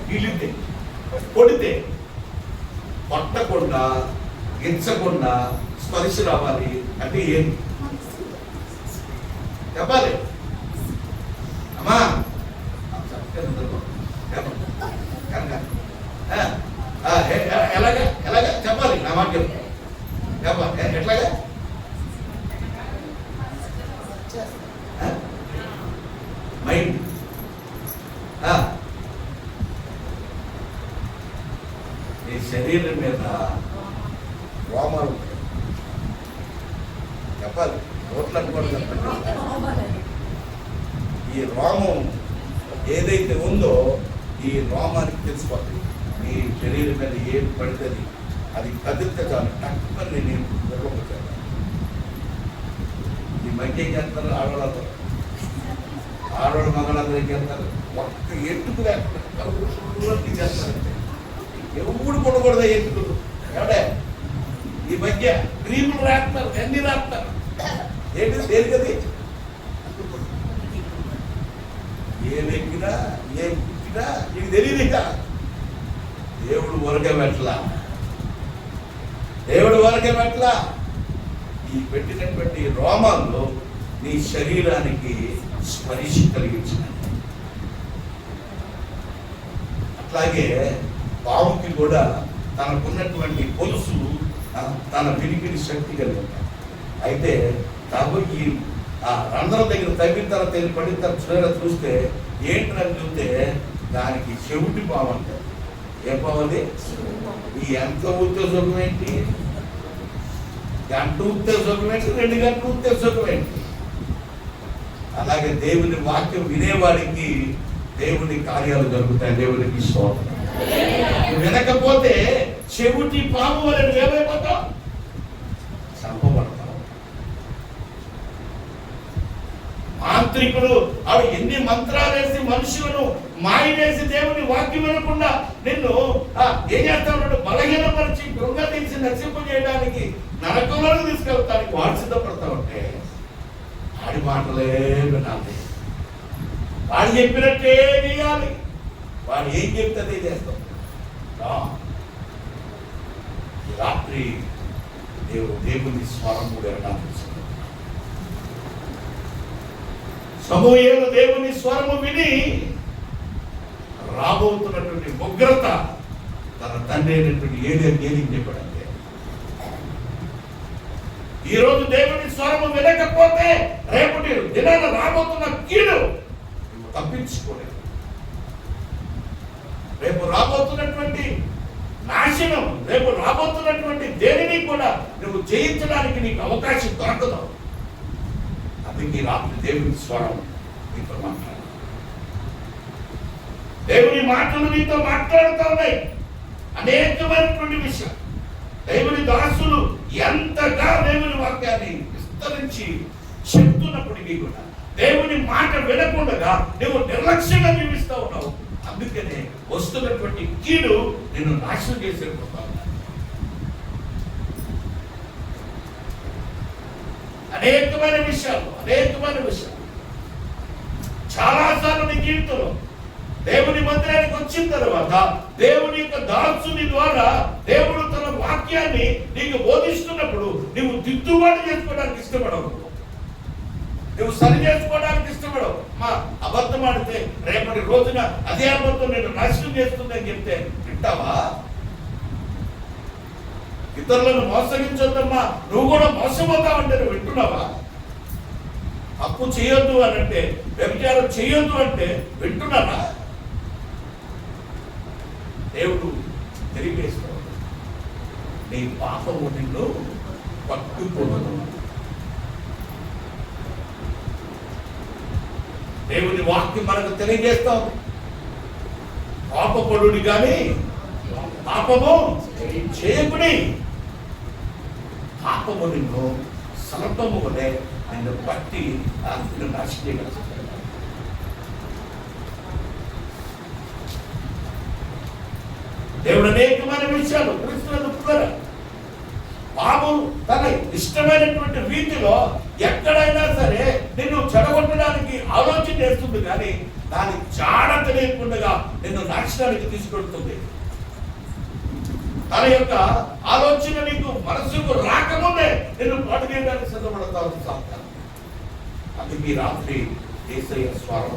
గీలితే, కొడితే, కొట్టకుండా గిచ్చకుండా స్పర్శ రావాలి అంటే ఏంటి చెప్పాలి అమ్మా? ఎలాగా ఎలాగా చెప్పాలి, నా మాట చెప్పాలి. ఎట్లాగా? మైండ్. ఈ శరీరం మీద రోమాలు చెప్పాలి, రోట్లు అనుకోండి చెప్పండి. ఈ రోమం ఏదైతే ఉందో ఈ రోమానికి తెలిసిపోతుంది. ఈ శరీరం మీద ఏం పడుతుంది అది కదిలితే చాలు టక్కుని నేను నిర్వహించాను. ఈ మధ్య ఏం చేస్తారు? ఆడవాళ్ళు మగవాళ్ళందరూ ఏం చేస్తారు? ఒక్క ఎట్టుకు లేకుండా చేస్తారంటే ఎవడు కొనకూడదు ఎట్టుకులు. ఎవడే ఈ మధ్య క్రీములు రాస్తారు, అన్ని రాస్తారు. ఏంటి దేనికది? ఏం ఎక్కినా ఏం పుట్టినా నీకు తెలియదు. ఇక దేవుడు వరకమెట్లా, దేవుడు వరకమెట్లా ఈ పెట్టినటువంటి రోమాల్లో నీ శరీరానికి స్పర్శ కలిగించిన. అట్లాగే పాముకి కూడా తనకున్నటువంటి పొలుసు, తన వినికిడి శక్తి కలిగి ఉంటాయి. అయితే ఈ ఆ రంధ్రం దగ్గర తగ్గిన తర్వాత పడిన తర్వాత చూస్తే ఏంటని చూస్తే దానికి చెవిటి పాము అంటే. ఏ పాము అది? ఈ ఎంత ఊతే సుఖం ఏంటి? గంట ఊతే సుఖం ఏంటి? 2 గంటలు ఊతే సుఖం ఏంటి? అలాగే దేవుని వాక్యం వినేవాడికి దేవుని కార్యాలు జరుగుతాయి. దేవునికి స్తోత్రం. వినకపోతే చెవిటి పాము వల్ల ఏమైపోతావు? చంపబడతావు. మాంత్రికుడు ఆడు ఎన్ని మంత్రాలు వేసి మనుషులను మాయవేసి దేవుని వాక్యం వినకుండా నిన్ను ఏం చేస్తాడు? బలహీనపరిచి కృంగతీసి నశింపు చేయడానికి, నరకంలోకి తీసుకెళ్తానికి వాడు సిద్ధపడతా ఉంటే ఆడి మాటలే వినాలి, వాడు చెప్పినట్టే చేయాలి. వాడు ఏం చెప్తే అదే చేస్తాం. రాత్రి దేవుని స్వరం కూడా వినడానికి సమూయేలు దేవుని స్వరము విని రాబోతున్నటువంటి ఉగ్రత తన తండ్రి అయినటువంటి ఏలికి చెప్పడంటే, ఈరోజు దేవుని స్వరము వినకపోతే రేపటి దినాన రాబోతున్న కీడు తప్పించుకోలేదు. రేపు రాబోతున్నటువంటి నాశనం, రేపు రాబోతున్నటువంటి దేనిని కూడా నువ్వు జయించడానికి నీకు అవకాశం దొరకదు. అందుకే రాత్రి దేవుని స్వరం నీతో మాట్లాడు. దేవుని మాటలు నీతో మాట్లాడుతూ ఉన్నాయి. అనేకమైనటువంటి విషయం. దేవుని దాసులు ఎంతగా దేవుని వాక్యాన్ని విస్తరించి చెప్తున్నప్పటికీ కూడా దేవుని మాట వినకుండా నువ్వు నిర్లక్ష్యంగా జీవిస్తూ ఉన్నావు. అందుకనే వస్తున్నటువంటి కీడు నిన్ను నాశనం చేసేపోతా ఉన్నా. అనేకమైన విషయాలు చాలాసార్లు నీ జీవితంలో దేవుని మందిరానికి వచ్చిన తర్వాత దేవుని యొక్క దాసుని ద్వారా దేవుడు తన వాక్యాన్ని నీకు బోధిస్తున్నప్పుడు నువ్వు దిద్దుబాటు చేసుకోవడానికి ఇష్టపడవు, నువ్వు సరి చేసుకోవడానికి ఇష్టపడవు. మా అబద్ధం ఆడితే రేపటి రోజున అదే అబద్ధం నేను నాశనం చేస్తుందని చెప్తే వింటావా? ఇతరులను మోసగించొద్దమ్మా, నువ్వు కూడా మోసపోతావంటే నువ్వు వింటున్నావా? తప్పు చేయొద్దు అని అంటే, వ్యభిచారం చేయొద్దు అంటే వింటున్నారా? దేవుడు తెలియజేస్తాడు, నీ పాపము నిన్ను పట్టుకోదు. దేవుని వాక్యం మనకు తెలియజేస్తాం, పాపపడుడి కానీ పాపము చేయకుడి. పాపము నిన్ను సర్పము వలె నిన్ను పట్టి నిన్ను నాశనం చేయగలదు. దేవుడు అనేకమైన విషయాలు క్రీస్తుల పాపం తన ఇష్టమైనటువంటి రీతిలో ఎక్కడైనా సరే నిన్ను చెడగొట్టడానికి ఆలోచన చేస్తుంది, కానీ దాని జాడ తెలియకుండా నిన్ను నాశనానికి తీసుకెడుతుంది. తన యొక్క ఆలోచన నీకు మనసుకు రాకముందే నిన్ను పాటు చేయడానికి సిద్ధపడతావు. సాధ్యం అది మీ రాత్రి యేసయ్య స్వరం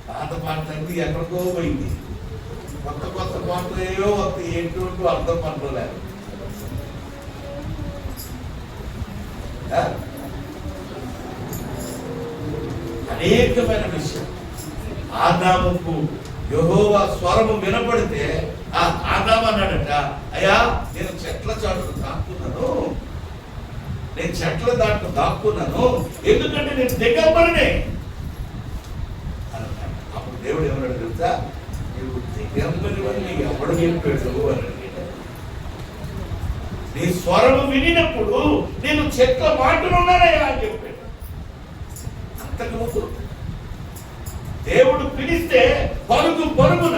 పాత పాటలన్నీ ఎక్కడికో పోయింది, కొత్త కొత్త పాటలు ఏవో వస్తాయి, ఏంటో అర్థం పనుకోలేదు. అనేకమైన విషయం. ఆదాముకు యెహోవా స్వరము వినపడితే ఆ ఆదాము అన్నాడట, అయ్యా నేను చెట్ల చాటును దాక్కున్నాను, నేను చెట్ల దాంట్లో దాక్కున్నాను, ఎందుకంటే నేను దిగంబరినే. అప్పుడు దేవుడు ఏమన్నాడు తెలుసా, నువ్వు దిగంబరి అని నీకు ఎవడు చెప్పాడు అని అడిగాడు. నీ స్వరము వినినప్పుడు నేను చెట్ల మాటలున్నానయ్యా అని చెప్పాడు. అంతకుముందు దేవుడు పిలిస్తే పరుగు పరుగున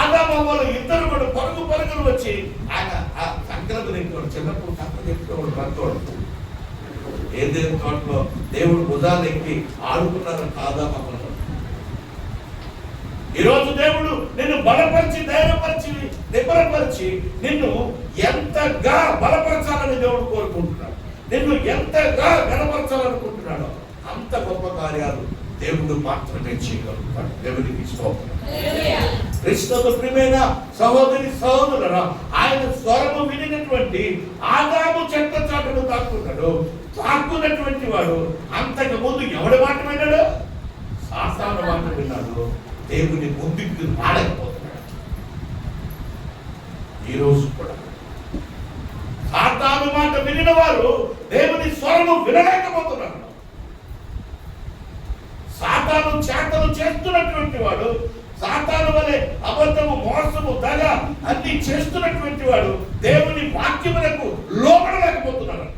ఆదామవ్వలు ఇద్దరు కూడా పరుగు పరుగులు వచ్చి ఆయన ఆ సంకల్పం తింటాడు. చిన్నప్పుడు సంకల్పం చెప్పుకోడు పడుకోడు. ఏదేదో తోటలో దేవుడు భుజాలు ఎక్కి ఆడుకున్నారు ఆదామవ్వలు. ఈరోజు దేవుడు నిన్ను బలపరిచి, ధైర్యపరిచి, నిబ్బరపరిచి నిన్ను ఎంతగా బలపరచాలని దేవుడు కోరుకుంటున్నాడు. నిన్ను ఎంతగా గణపరచాలనుకుంటున్నాడో అంత గొప్ప కార్యాలు దేవుడు మాత్రమే చేయగలుగుతాడు. దేవునికి స్తోత్రం. కృష్ణుడు ప్రియమైన సహోదరి సహోదరులారా, ఆయన స్వరము వినినటువంటి ఆదాము చెట్ల చాటును దాక్కున్నాడు. దాక్కున్నటువంటి వాడు అంతకు ముందు ఎవడి మాట విన్నాడు? సాతాను మాట విన్నాడు. దేవుని ముందుకు రాలేకపోతున్నాడు. ఈరోజు కూడా సాతాను మాట వినిన వారు దేవుని స్వరము వినలేకపోతున్నారు. సాతాను చేతలు చేస్తున్నటువంటి వాడు, సాతాను వలె అబద్ధము, మోసము, దగ అన్ని చేస్తున్నటువంటి వాడు దేవుని వాక్యములకు లోబడలేకపోతున్నారు.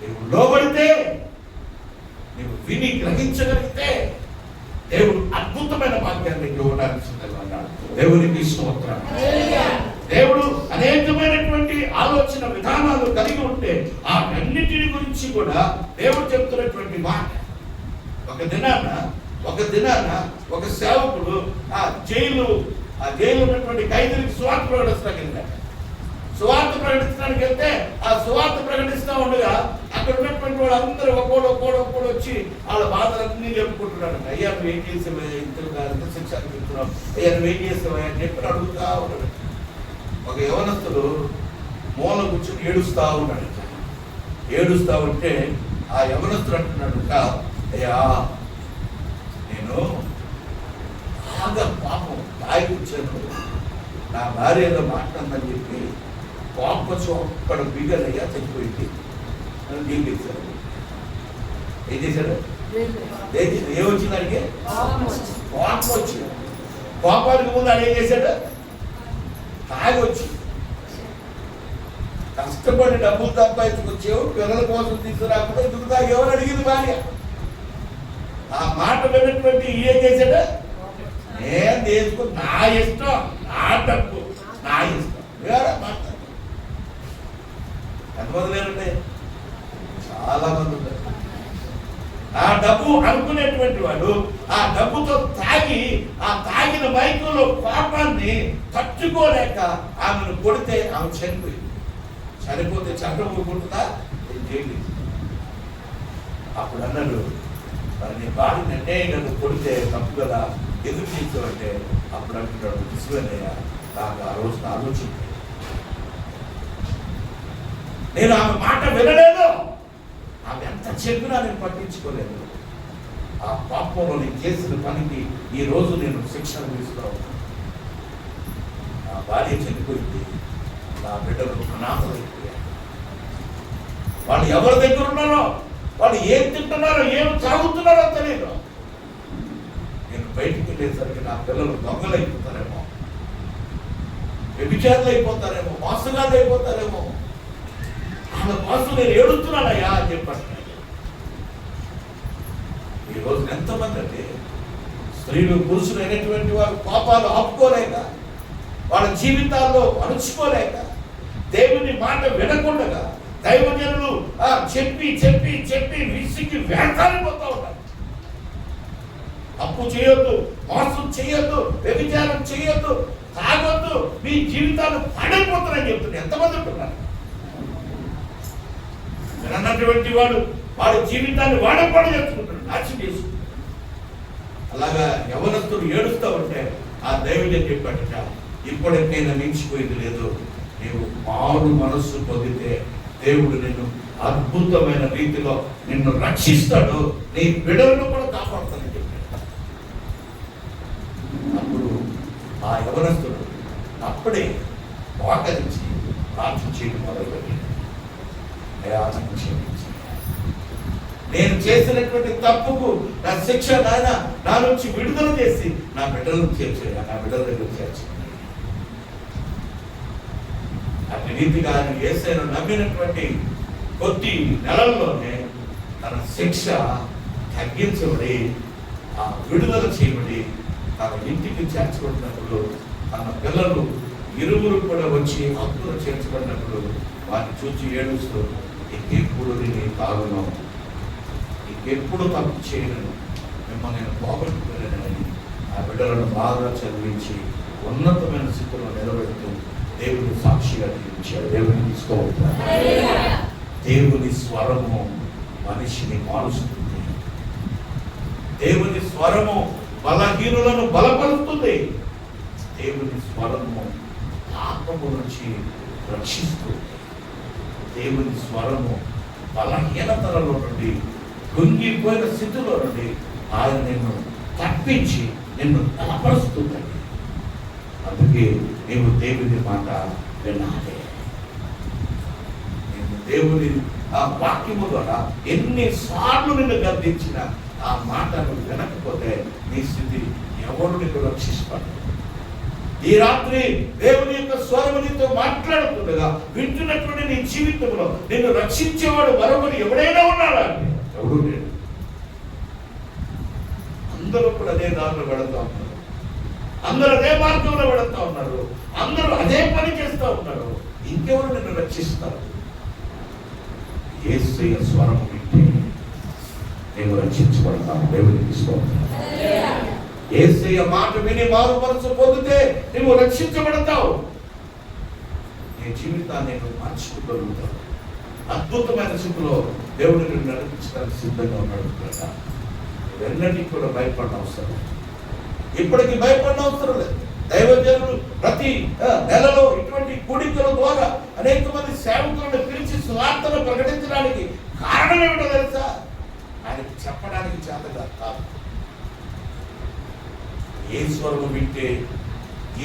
నీవు లోబడితే, నీవు విని గ్రహించగలిగితే దేవుడు అద్భుతమైన వాక్యాన్ని ఇవ్వడానికి సిద్ధంగా ఉన్నాడు. దేవునికి స్తోత్రం. దేవుడు అనేకమైనటువంటి ఆలోచన విధానాలు కలిగి ఉంటే ఆ అన్నిటిని గురించి కూడా దేవుడు చెప్తున్నటువంటి మాట. ఒక దినాన ఒక సేవకుడు ఆ జైలు ఉన్నటువంటి ఖైదీలకు సువార్త ప్రకటిస్తానికి వెళ్ళాడు. సువార్త ప్రకటించడానికి వెళ్తే ఆ సువార్త ప్రకటిస్తూ ఉండగా అక్కడ ఉన్నటువంటి వాళ్ళు అందరూ ఒక్కోడు వచ్చి వాళ్ళ బాధలన్నీ చెప్పుకుంటున్నాడు. అయ్యా నువ్వు ఏం చేసేవా, ఇంత శిక్ష చెప్తున్నావు, అయ్యా నువ్వు ఏం చేసేవా అని చెప్పి అడుగుతా ఉన్నాడు. ఒక యవనస్తుడు మూల కూర్చొని ఏడుస్తా ఉన్నాడు. ఏడుస్తా ఉంటే ఆ యవనస్తుడు అంటున్నాడు, అయ్యా నేను బాగా పాపం దాయి కూర్చాను, నా భార్య ఏదో మాట్లాడమని చెప్పి కోపచ్చు ఒక్కడ బిగలయ్యా చచ్చిపోయింది అని డీల్ చేశాడు. ఏం చేశాడు? ఏమొచ్చింది దానికి? కోపం వచ్చింది. కోపానికి ముందు ఆయన ఏం చేశాడు? తాగి వచ్చి కష్టపడి డబ్బులు సంపాదించుకొచ్చావు, పిల్లల కోసం తీసుకురాకుండా ఎందుకు తాగేవని అడిగింది భార్య. ఆ మాట విన్నటువంటి ఏం చేశాడు? నేను తీసుకు, నా ఇష్టం, నా డబ్బు, నా ఇష్టం. వేరే మాట ఎంతమంది లేరండి? చాలా మంది ఉంటారు. ఆ డబ్బు అనుకునేటువంటి వాడు ఆ డబ్బుతో తాగి, ఆ తాగిన మైకంలో కోపాన్ని తట్టుకోలేక ఆమెను కొడితే ఆమె చనిపోయింది. చనిపోతే చట్టం ఊరుకుంటుందా? అప్పుడు అన్నాడు, మరి నీ భార్య నన్నే నన్ను కొడితే తప్పు కదా, ఎందుకు చేసావంటే అప్పుడు అంటున్నాడు, విశ్వనయ్య నాకు ఆ రోజున ఆలోచన, నేను ఆమె మాట వినలేదు, ఆమె ఎంత చెప్పినా నేను పట్టించుకోలేదు. ఆ పాపంలో నేను చేసిన పనికి ఈ రోజు నేను శిక్షణ తీసుకున్నాను. నా భార్య చనిపోయింది, నా బిడ్డలు అనాథలైపోయారు. వాళ్ళు ఎవరి దగ్గర ఉన్నారో, వాళ్ళు ఏం తింటున్నారో, ఏం తాగుతున్నారో తెలియదు. నేను బయటికి వెళ్ళేసరికి నా పిల్లలు దొంగలు అయిపోతారేమో, వ్యభిచారులు అయిపోతారేమో, మోసగాళ్ళు అయిపోతారేమో, ఆమె కోసం నేను ఏడుస్తున్నానయ్యా అని చెప్పండి. ఈ రోజు ఎంతమంది అంటే స్త్రీలు పురుషులు అయినటువంటి వారు పాపాలు ఆపుకోలేక, వాళ్ళ జీవితాల్లో అణుచుకోలేక, దేవుని మాట వినకుండా దైవజనులు చెప్పి చెప్పి చెప్పి విసిగి వేటాడిపోతా ఉన్నారు. అప్పు చేయొద్దు, మోసం చేయొద్దు, వ్యభిచారం చేయొద్దు, తాగొద్దు, మీ జీవితాలు పడిపోతున్నాయని చెప్తున్నారు. ఎంతమంది ఉంటున్నారు? అన్నటువంటి వాడు వాడి జీవితాన్ని వాడపాడు చేసుకుంటాడు, నాశనం చేసుకుంటాడు. అలాగా యవనస్తుడు ఏడుస్తూ ఉంటే ఆ దైవజన్ చెప్పాడట, ఇప్పటికైనా మించిపోయింది లేదు, నీవు మారు మనస్సు పొందితే దేవుడు నిన్ను అద్భుతమైన రీతిలో నిన్ను రక్షిస్తాడు, నీ బిడ్డలను కూడా కాపాడుతానని చెప్పాడు. అప్పుడు ఆ యవనస్తుడు అప్పుడే మోకరించి ప్రార్థన చేయడం మొదలుపెట్టాడు. నేను చేసినటువంటి తప్పుకు నా శిక్ష నాయన నా నుంచి విడుదల చేసి నా బిడ్డలను చేర్చాడు, నా బిడ్డల దగ్గర చేర్చాడు. అటు రీతిగా ఆయన యేసయ్యను నమ్మినటువంటి కొద్ది నెలల్లోనే తన శిక్ష తగ్గించబడి, ఆ విడుదల చేయబడి, తన ఇంటికి చేర్చబడినప్పుడు తన పిల్లలు ఇరువురు కూడా వచ్చి హక్కులు చేర్చబడినప్పుడు వారిని చూసి ఏడుస్తూ, ఇంకెప్పుడు నేను తాగును, ఇంకెప్పుడు తప్పు చేయను, మిమ్మల్ని నేను పోగొట్టుకోలేనని ఆ బిడ్డలను బాగా చదివించి ఉన్నతమైన స్థితిలో నిలబెడుతూ దేవుని సాక్షిగా నిలిచాడు. దేవుని తీసుకోవాలి. దేవుని స్వరము మనిషిని మారుస్తుంది. దేవుని స్వరము బలహీనులను బలపరుస్తుంది. దేవుని స్వరము పాపము నుంచి రక్షిస్తుంది. దేవుని స్వరము బలహీనతలలో నుండి, కుంగిపోయిన స్థితిలో నుండి ఆయన నిన్ను తప్పించి నిన్ను బలపరుస్తుందండి. అందుకే నీవు దేవుని మాట వినాలి. నేను దేవుని ఆ వాక్యము ద్వారా ఎన్నిసార్లు నిన్ను గర్దించిన ఆ మాటను వినకపోతే నీ స్థితి ఎవరు నిన్ను రక్షిస్తాడు? ఈ రాత్రి దేవుని యొక్క స్వరము నీతో మాట్లాడుతుండగా వింటున్నటువంటి నీ జీవితంలో నిన్ను రక్షించేవాడు మరొకరు ఎవడైనా ఉన్నాడా? ఎవడు లేడు. అందరూ కూడా అదే దారిలో వెళుతూ ఉన్నారు, అందరూ అదే మార్గంలో వెళుతూ ఉన్నారు, అందరూ అదే పని చేస్తూ ఉన్నారు. ఇంకెవరు నిన్ను రక్షిస్తారు? యేసయ్య స్వరము వింటే నేను రక్షించబడతాను. దేవుని తీసుకోవాలి. యేసయ్య మాట విని మారు మనసు పొందితే నువ్వు రక్షించబడతావు. నీ జీవితాన్ని నువ్వు మార్చుకోగలుగుతావు. అద్భుతమైన స్థితిలో దేవుడు నిన్ను నడిపించడానికి సిద్ధంగా ఉన్నాడు. వెన్నటికి కూడా భయపడిన అవసరం, ఇప్పటికీ భయపడిన అవసరం లేదు. దైవజనులు ప్రతి నెలలో ఇటువంటి కూడికల ద్వారా అనేక మంది సేవకులను పిలిచి సువార్తను ప్రకటించడానికి కారణం ఏమిటో తెలుసా? ఆయనకి చెప్పడానికి చేతగా కాదు. ఏ స్వరము వింటే,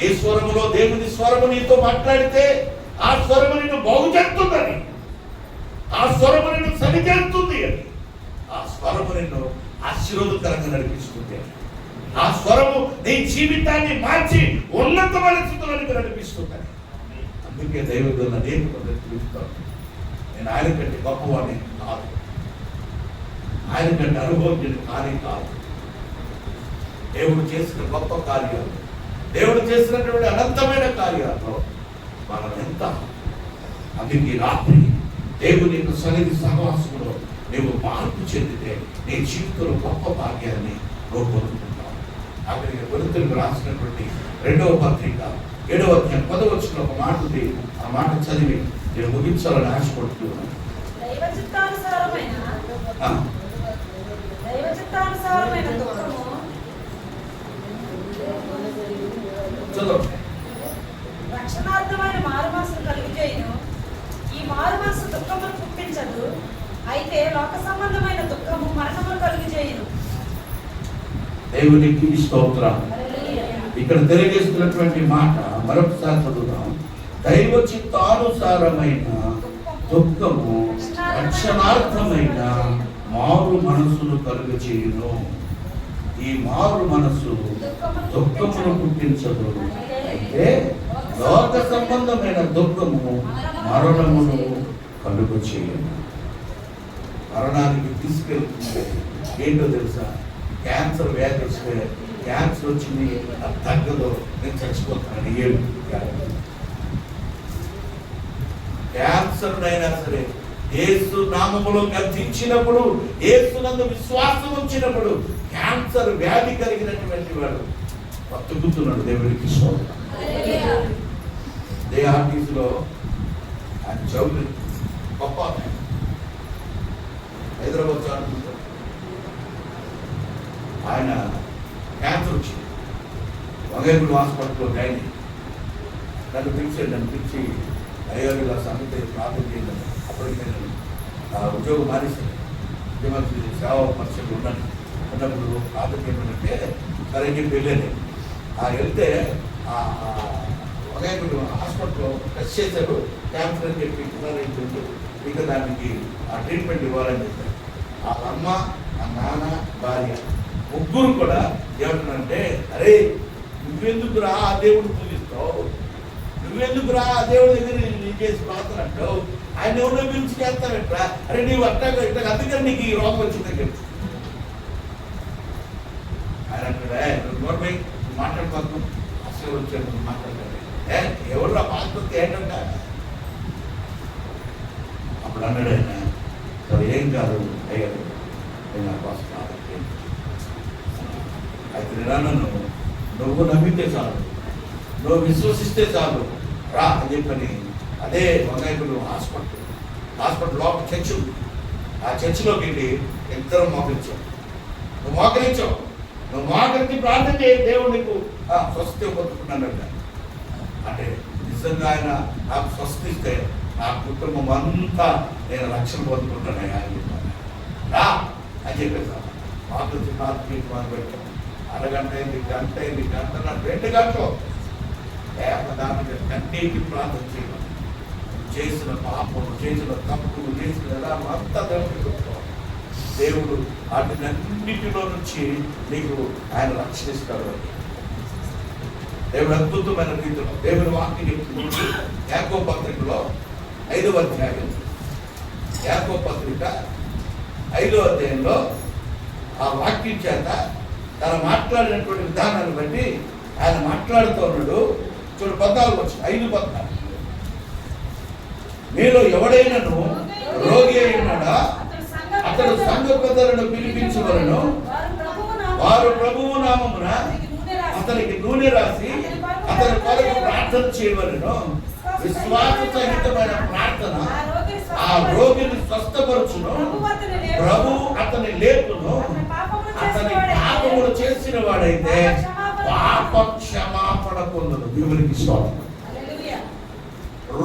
ఏ స్వరములో దేవుని స్వరము నీతో మాట్లాడితే ఆ స్వరము నిన్ను బాగు చేస్తుందని, ఆ స్వరము నిన్ను సరిచేస్తుంది అని, ఆ స్వరము నిన్ను ఆశీర్వాదకరంగా నడిపిస్తుంది. ఆ స్వరము నీ జీవితాన్ని మార్చి ఉన్నతమైన స్థితిలోనికి నడిపిస్తుంది. అందుకే దైవజనులు నేను పిలుస్తాను. నేను ఆయన కంటే గొప్పవాడిని కాదు, ఆయన కంటే అనుభవం కాదు. దేవుడు చేసిన గొప్ప కార్యాలు, దేవుడు చేసినటువంటి అనంతమైన కార్యాల్లో మనం ఎంత. అందుకే రాత్రి దేవుని యొక్క సన్నిధి సహవాసంలో నువ్వు మార్పు చెందితే నీ జీవితంలో గొప్ప భాగ్యాన్ని నువ్వు పొందుకుంటావు. అక్కడికి కొరింథీయులకు రాసినటువంటి 2వ పత్రిక 7వ అధ్యాయం 10వ వచనంలో ఒక మాట ఉంది. ఆ మాట చదివి నేను ముగించాలని ఆశపడుతున్నాను. దైవచిత్తానుసారమైన దుఃఖము రక్షణార్థమైన మారుమనసు కలుగజేయును. ఈ మారుమనసు దుఃఖమును పుట్టించదు, అయితే లోక సంబంధమైన దుఃఖము మరణమును కలుగజేయును. దేవునికి స్తోత్రం. ఇక్కడ తెలియజేస్తున్నటువంటి మాట మరొకసారి చదువుదాం. దైవ చిత్తానుసారమైన దుఃఖము రక్షణార్థమైన మారు మనసును కలుగజేయును. ఈ మారు మనసు దుఃఖమును పుట్టించదు, అయితే లోక సంబంధమైన దుఃఖము మరణమును కలుగజేయును. మరణానికి తీసుకెళ్తుంది. ఏంటో తెలుసా? క్యాన్సర్ వ్యాధి వస్తే, క్యాన్సర్ వచ్చింది అది తగ్గదు, నేను చచ్చిపోతాను. ఏడు క్యాన్సర్ అయినా సరే యేసు నామములో గద్దించినప్పుడు, యేసునందు విశ్వాసం ఉంచినప్పుడు క్యాన్సర్ వ్యాధి కలిగినటువంటి వాడు బతుకుతున్నాడు. దేవుడికి స్తోత్రం. దేహాటీసులో ఆయన చౌదరి గొప్ప హైదరాబాద్ చాటుకుంటాడు. ఆయన క్యాన్సర్ వచ్చింది. వంగేగుడి హాస్పిటల్లో జాయిన్ అయ్యి నన్ను పిలిచాడు. నన్ను పిలిచి అయ్యో ఇలా సంగతి ప్రార్థన చేయాలి. అప్పటికి నేను ఉద్యోగం మానేశాను. ఉద్యోగానికి సేవా పరిచయం ఉన్నప్పుడు ప్రార్థన చేయమంటే సరే చెప్పి వెళ్ళాను. వెళ్తే వంగేగుడి హాస్పిటల్లో టెస్ట్ చేశారు. క్యాన్సర్ అని చెప్పి ఇంకా దానికి ట్రీట్మెంట్ ఇవ్వాలని చెప్పారు. ఆ అమ్మ, ఆ నాన్న, భార్య ముగ్గురు కూడా ఏమంటున్నారంటే, అరే నువ్వెందుకురా ఆ దేవుడిని పూజిస్తావు, నువ్వెందుకురా ఆ దేవుడి దగ్గర నీ చేసి ప్రార్థన అంటావు, ఆయన ఎవరినో పిలిచి చేస్తానట్రా, అరే నీవు అట్టాగా ఇట్లా అందుకని నీకు ఈ రోగం వచ్చిందని చెప్పి ఆయన అంటాడా, నువ్వు నోటిపై మాట్లాడుకోకు, అసలు వచ్చాడు మాట్లాడతాడు. ఎవరు ఆ పాత్ర ఏంటంట. అప్పుడు అన్నాడు ఆయన, సరే ఏం కాదు అయ్యారు, నేను నా కోసం అయితే నిరాలను నువ్వు నమ్మితే చాలు, నువ్వు విశ్వసిస్తే చాలు రా అని చెప్పని అదే వంగాయకుడు హాస్పిటల్ లోపల చర్చ్ ఉంది. ఆ చర్చిలోకి వెళ్ళి ఇద్దరం మోకరించావు. నువ్వు మోకరించి ప్రార్థన చేయ, దేవుడు నీకు స్వస్థ పొందుకున్నాడంట. అంటే నిజంగా ఆయన నాకు స్వస్థిస్తే నా కుటుంబం అంతా నేను రక్షణ పొందుకుంటానయ్యా అని చెప్పాను. రా అని చెప్పేసాను. మోకరించి ప్రార్థన మొదలు పెట్టాను. అరగంట అయింది, గంట అయింది, గంటన్నర, 2 గంటలు దానికి కన్నీటి ప్రార్థన చేయడం. చేసిన పాపం, చేసిన తప్పులు, చేసిన విధానం అంతా దేవుడు వాటినన్నిటిలో నుంచి నీకు ఆయన రక్షిస్తాడు. దేవుడు అద్భుతమైన రీతిలో దేవుని వాక్యం చెప్తుంది. యాకోబు పత్రికలో 5వ అధ్యాయం, యాకోబు పత్రిక 5వ అధ్యాయంలో ఆ వాక్యం చేత తను మాట్లాడినటువంటి విధానాన్ని బట్టి ఆయన మాట్లాడుతూ ఉన్నాడు. చూడు 14 వచ్చిన 5:14, మీలో ఎవడైనాను రోగి అయి ఉన్నాడా అతడు సంఘ పెద్దలను పిలిపించవలను, వారు ప్రభువు నామమున అతనికి నూనె రాసి అతని కొరకు ప్రార్థన చేయవలను. విశ్వాస సహితమైన ప్రార్థన ఆ రోగిని స్వస్థపరచును, ప్రభు అతని లేపును. అతని పాపములు చేసిన వాడైతే పాప క్షమాపణ పొందును. దేవునికి స్తోత్రం.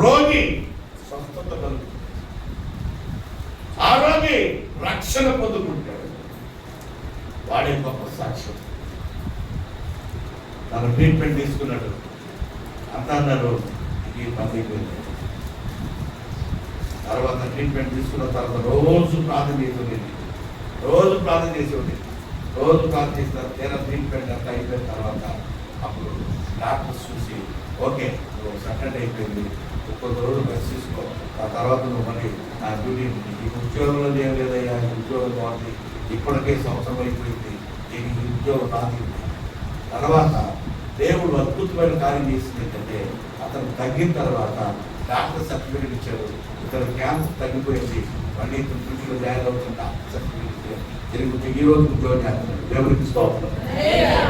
రోగి స్వస్థత కలుగుతుంది, ఆ రోగి రక్షణ పొందుకుంటాడు. వాడే గొప్ప సాక్ష్యం. తను ట్రీట్మెంట్ తీసుకున్నాడు. అంతా అన్నారు ఈ పని. తర్వాత ట్రీట్మెంట్ తీసుకున్న తర్వాత రోజు ప్రార్థన చేసేది. రోజు ప్రార్థిస్తారు. తీరా ట్రీట్మెంట్ అంతా అయిపోయిన తర్వాత అప్పుడు డాక్టర్స్ చూసి ఓకే నువ్వు సెకండ్ అయిపోయింది, కొద్ది రోజులు రెస్ట్ తీసుకో, ఆ తర్వాత నువ్వు మళ్ళీ నా డ్యూటీ ఈ ఉద్యోగంలో ఏం లేదయ్యా, ఈ ఉద్యోగం బాగుంది, ఇప్పటికే సంవత్సరం అయిపోయింది, నీకు ఈ ఉద్యోగం రాదు. తర్వాత దేవుడు అద్భుతమైన కార్యం చేసింది ఏంటంటే అతను తగ్గిన తర్వాత డాక్టర్ సర్టిఫికేట్ ఇచ్చాడు, ఇతను క్యాన్సర్ తగ్గిపోయింది, మళ్ళీ ఇతను డ్యూటీలో జాయిన్ అవుతున్న డాక్టర్ సర్టిఫికేట్ ఇచ్చాడు. తిరిగి ఈ రోజు ఉద్యోగం చేస్తున్నాడు. దేవుడికి స్తోత్రం.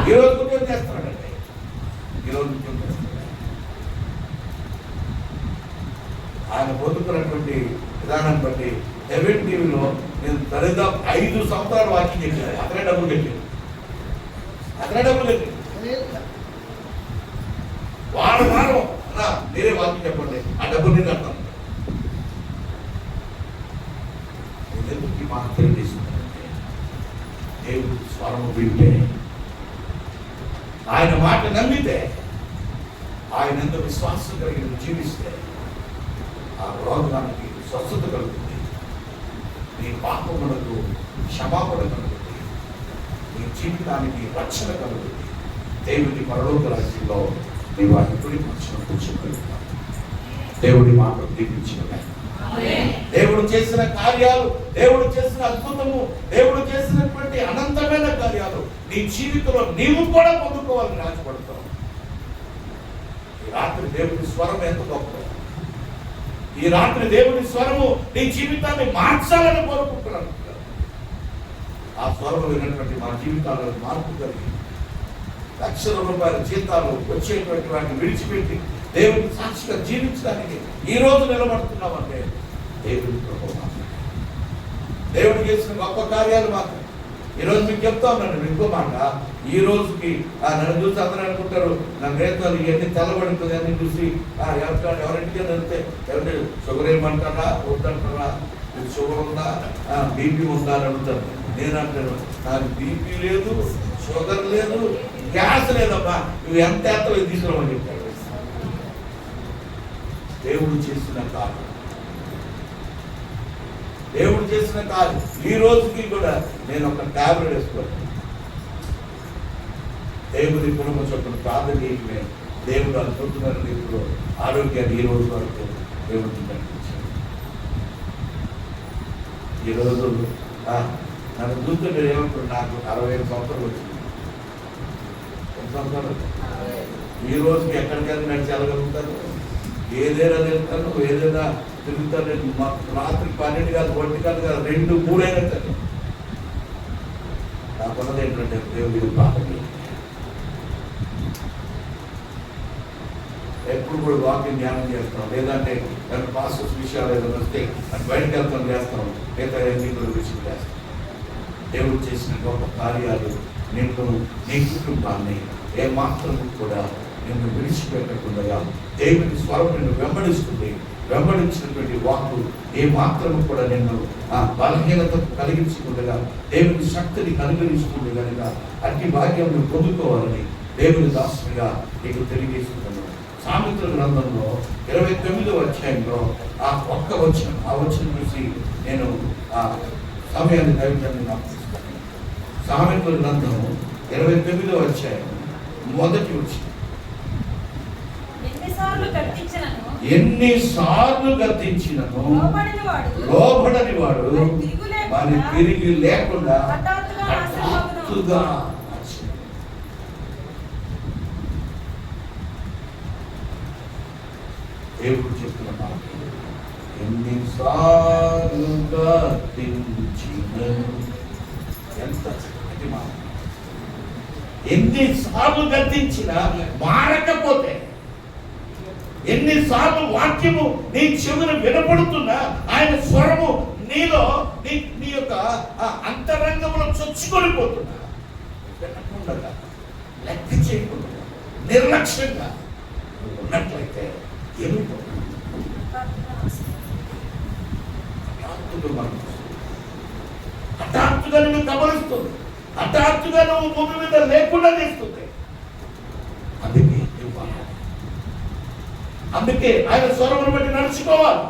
ఈ రోజు ఉద్యోగం చేస్తున్నాడండి, ఈ రోజు ఉద్యోగం చేస్తున్నాడు. ఆయన పొందుకున్నటువంటి విధానాన్ని బట్టి హెవెన్ టీవీలో నేను దరిదాపు 5 సంవత్సరాలు వాకింగ్ చేశాను. అతనే డబ్బులు కట్టాడు, వారం అన్నా మీరే వాకింగ్ చెప్పండి, ఆ డబ్బులు నేను కడతాను. ఎందుకు ఈ మాట తెలియజేస్తున్నానంటే దేవుడు స్వరము వింటే, ఆయన మాట నమ్మితే, ఆయన ఎందుకు విశ్వాసం కలిగి జీవిస్తే ఆ రోగానికి స్వస్థత కలుగుతుంది, నీ పాపములకు క్షమాపణ కలుగుతుంది, నీ జీవితానికి రక్షణ కలుగుతుంది. దేవుడి పరలోక రాజ్యంలో నీ వారిని కుడిపక్షం కూర్చోగలుగుతావు. దేవుడి మాట దీపించిన దేవుడు చేసిన కార్యాలు, దేవుడు చేసిన అద్భుతము, దేవుడు చేసినటువంటి అనంతమైన కార్యాలు నీ జీవితంలో నీవు కూడా పొందుకోవాలని ఆశపడతావు. ఈ రాత్రి దేవుడి స్వరం ఎంత గొప్ప, ఈ రాత్రి దేవుని స్వరము నీ జీవితాన్ని మార్చాలని కోరుకుంటున్నాను. ఆ స్వరము విన్నటువంటి మా జీవితాలను మార్పు కలిగి లక్షల రూపాయల జీతాలు వచ్చేటువంటి వాటిని విడిచిపెట్టి దేవుని సాక్షిగా జీవించడానికి ఈ రోజు నిలబడుతున్నామంటే దేవుని కృప మాత్రమే. దేవుడు చేసిన గొప్ప కార్యాలు మాత్రం. ఈరోజు మీకు చెప్తా ఉన్నాను ఇంకో మాట. ఈ రోజుకి నన్ను చూసి అందరూ అనుకుంటారు నా నేతలు ఇవన్నీ తెల్లబడుతుంది అని చూసి ఎవరింటికి వెళ్తే ఎవరి షుగర్ ఏమంటారా వద్దంటారా, షుగర్ ఉందా బీపీ ఉందా అని అడుగుతారు. నేనంటాను నాకు బీపీ లేదు, షుగర్ లేదు, గ్యాస్ లేదమ్మా, నువ్వు ఎంత ఎత్తలో తీసుకురామని చెప్తాడు. దేవుడు చేసిన కార్యం, దేవుడు చేసిన కార్యం. ఈ రోజుకి కూడా నేను ఒక టాబ్లెట్ వేసుకోను. దేవుడి కుటుంబ చొప్పున ప్రార్థన దేవుడు అద్భుతమైన రీతిలో ఆరోగ్యాన్ని ఈ రోజు వరకు దేవుడికి కనిపించాడు. ఈరోజు నన్ను చూస్తుంటే ఏమంటారు, నాకు 65 సంవత్సరాలు వచ్చింది. ఈ రోజుకి ఎక్కడికైనా నడిచి వెళ్ళగలుగుతాను, ఏదైనా వెళ్తాను, ఏదైనా తిరుగుతాను. రాత్రి 12 కాదు, 1 కాదు, 2, 3 అయినా సరే నాకున్నది ఏంటంటే దేవుడి ప్రార్థన. ఎప్పుడు కూడా వాకింగ్ ధ్యానం చేస్తాం, లేదంటే పాస్టర్స్ విషయాలు ఏదైనా వస్తే అది బయటకు వెళ్తాం చేస్తాం, లేదా ఎన్నికల విషయం చేస్తాం. దేవుడు చేసిన గొప్ప కార్యాలు నిన్ను, నీ కుటుంబాన్ని ఏమాత్రం కూడా నిన్ను విడిచిపెట్టకుండా దేవుని స్వరం నిన్ను వెంబడిస్తుంది. వెంబడించినటువంటి వాక్కు ఏ మాత్రము కూడా నిన్ను బలహీనత కలిగించకుండా దేవుని శక్తిని కలిగించుకుంటే కనుక అన్ని భాగ్యం నువ్వు పొందుకోవాలని దేవుని దాసునిగా నీకు తెలియజేస్తున్నాను. సామెతల గ్రంథంలో 29వ అధ్యాయంలో ఆ ఒక్క వచనం, ఆ వచనం చూసి నేను ఆ సమయాన్ని దైవజాన్ని నాకు ఇస్తాను. సామెతల గ్రంథము 29వ అధ్యాయం మొదటి వచనం. ఎన్నిసార్లు గద్దించినను లోబడని వాడు మరి తిరిగి లేకుండా హఠాత్తుగా. దేవుడు చెప్తున్న మాట, ఎన్నిసార్లు గద్దించినను. ఎంత చక్కటి మాట. ఎన్నిసార్లు గద్దించినా మారకపోతే, ఎన్నిసార్లు వాక్యము నీ చెవులు వినపడుతున్నా ఆయన స్వరము నీలో నీ యొక్క అంతరంగంలో చొచ్చుకొని పోతున్నా వినకుండా, లెక్క చేయకుండా, నిర్లక్ష్యంగా ఉన్నట్లయితే ఏమైపోతుంది? హఠాత్తుగా నువ్వు గమనిస్తుంది, హఠాత్తుగా నువ్వు భూమి మీద లేకుండా చేస్తుంది. అందుకే ఆయన స్వరమును బట్టి నడుచుకోవాలి.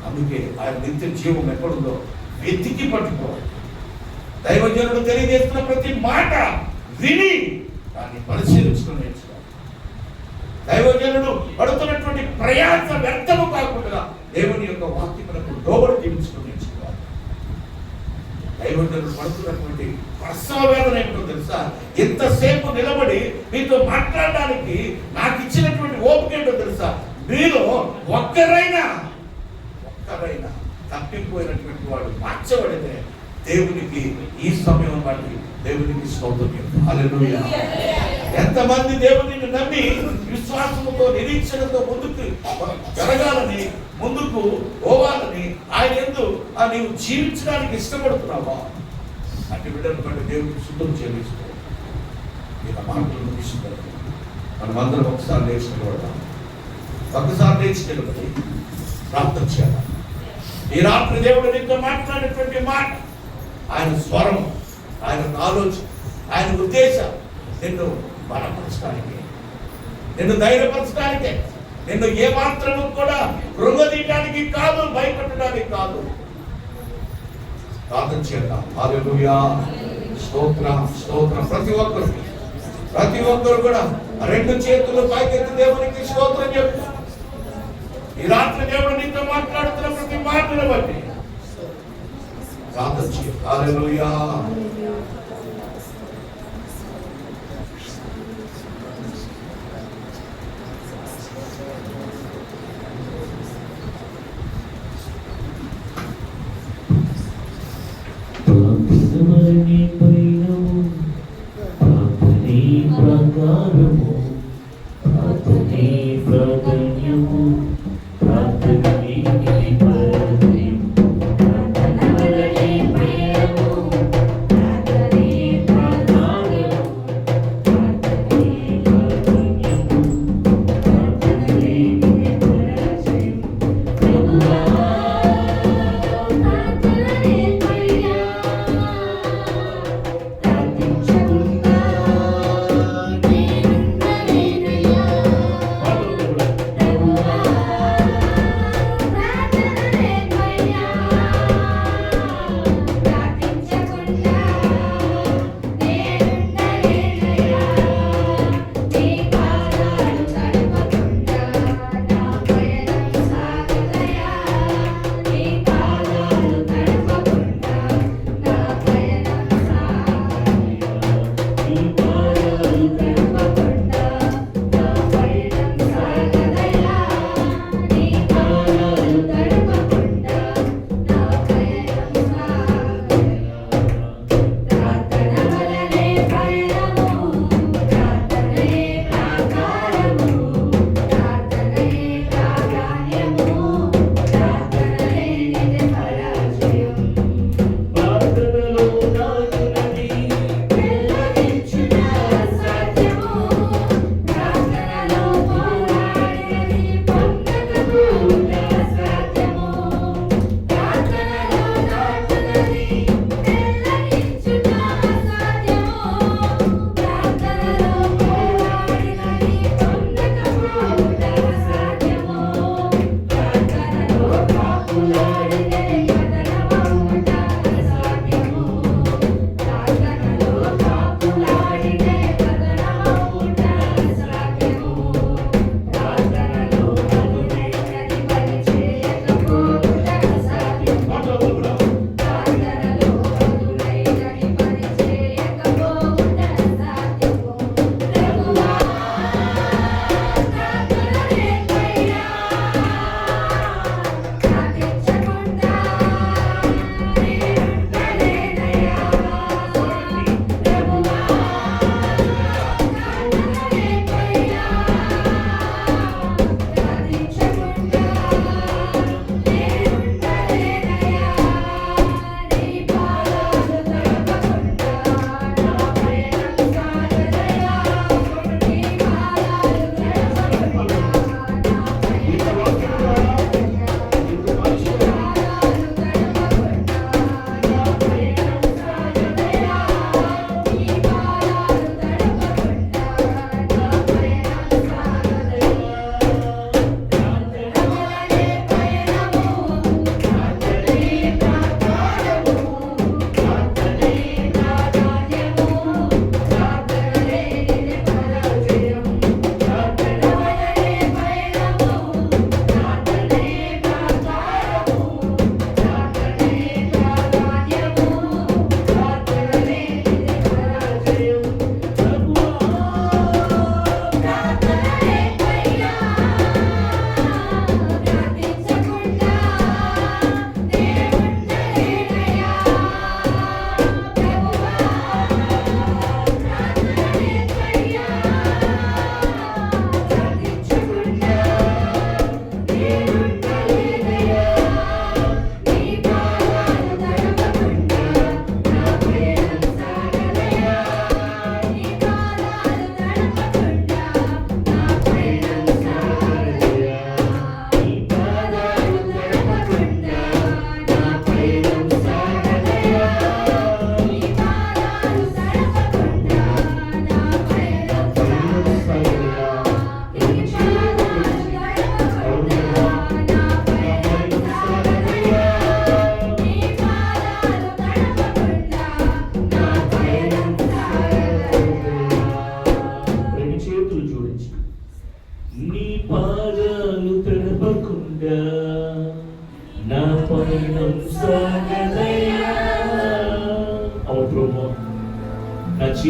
అందుకే ఆయన నిత్య జీవం ఎక్కడుందో వెతికి పట్టుకోవాలి. దైవజనుడు తెలియజేస్తున్న ప్రతి మాట విని దాన్ని పరిశీలించుకుని నేర్చుకోవాలి. దైవజనుడు పడుతున్నటువంటి ప్రయాస వ్యర్థము కాకుండా దేవుని యొక్క వాక్యములకు లోబడి జీవించుకుని నేర్చుకోవాలి. దైవజనుడు పడుతున్నటువంటి ప్రసవ వేదన ఏంటో తెలుసా? ఎంతసేపు నిలబడి మీతో మాట్లాడడానికి నాకు ఇచ్చినటువంటి ఓపిక ఏంటో తెలుసా? మీలో ఒక్కరైనా తప్పిపోయినటువంటి వాడు మార్చబడితే దేవునికి ఈ సమయం బట్టి దేవునికి స్తోత్రం. హల్లెలూయా. ఎంతమంది దేవునిని నమ్మి విశ్వాసముతో నిరీక్షణతో ముందుకు జరగాలని, ముందుకు పోవాలని ఆయన యందు నీవు జీవించడానికి ఇష్టపడుతున్నావా? అటు బిడ్డను బట్టి దేవునికి శుద్ధం చెల్లిస్తూ ఇక మాటలు ముగిస్తున్నారు. మనమందరం ఒకసారి లేచి నిలబడతాం. ఒకసారి లేచి నిలబడి ప్రార్థన చేయాలి. ఈ రాత్రి దేవుడు నీతో మాట్లాడేటువంటి మాట, ఆయన స్వరం, ఆయన ఆలోచన, ఆయన ఉద్దేశం నిన్ను బలపరచడానికి, నిన్ను ధైర్యపరచడానికే, నిన్ను ఏ మాత్రము కూడా కృంగదీయడానికి కాదు, భయపెట్టడానికి కాదు. ప్రార్థన చేద్దాం. హల్లెలూయా. స్తోత్రం, స్తోత్రం. ప్రతి ఒక్కరు కూడా రెండు చేతులు పైకెత్తి దేవునికి స్తోత్రం చెప్తాం. ఈ రాత్రి దేవుడు నీతో మాట్లాడుతున్న ప్రతి మాటను బట్టి ప్రార్థన చేయి. హల్లెలూయా.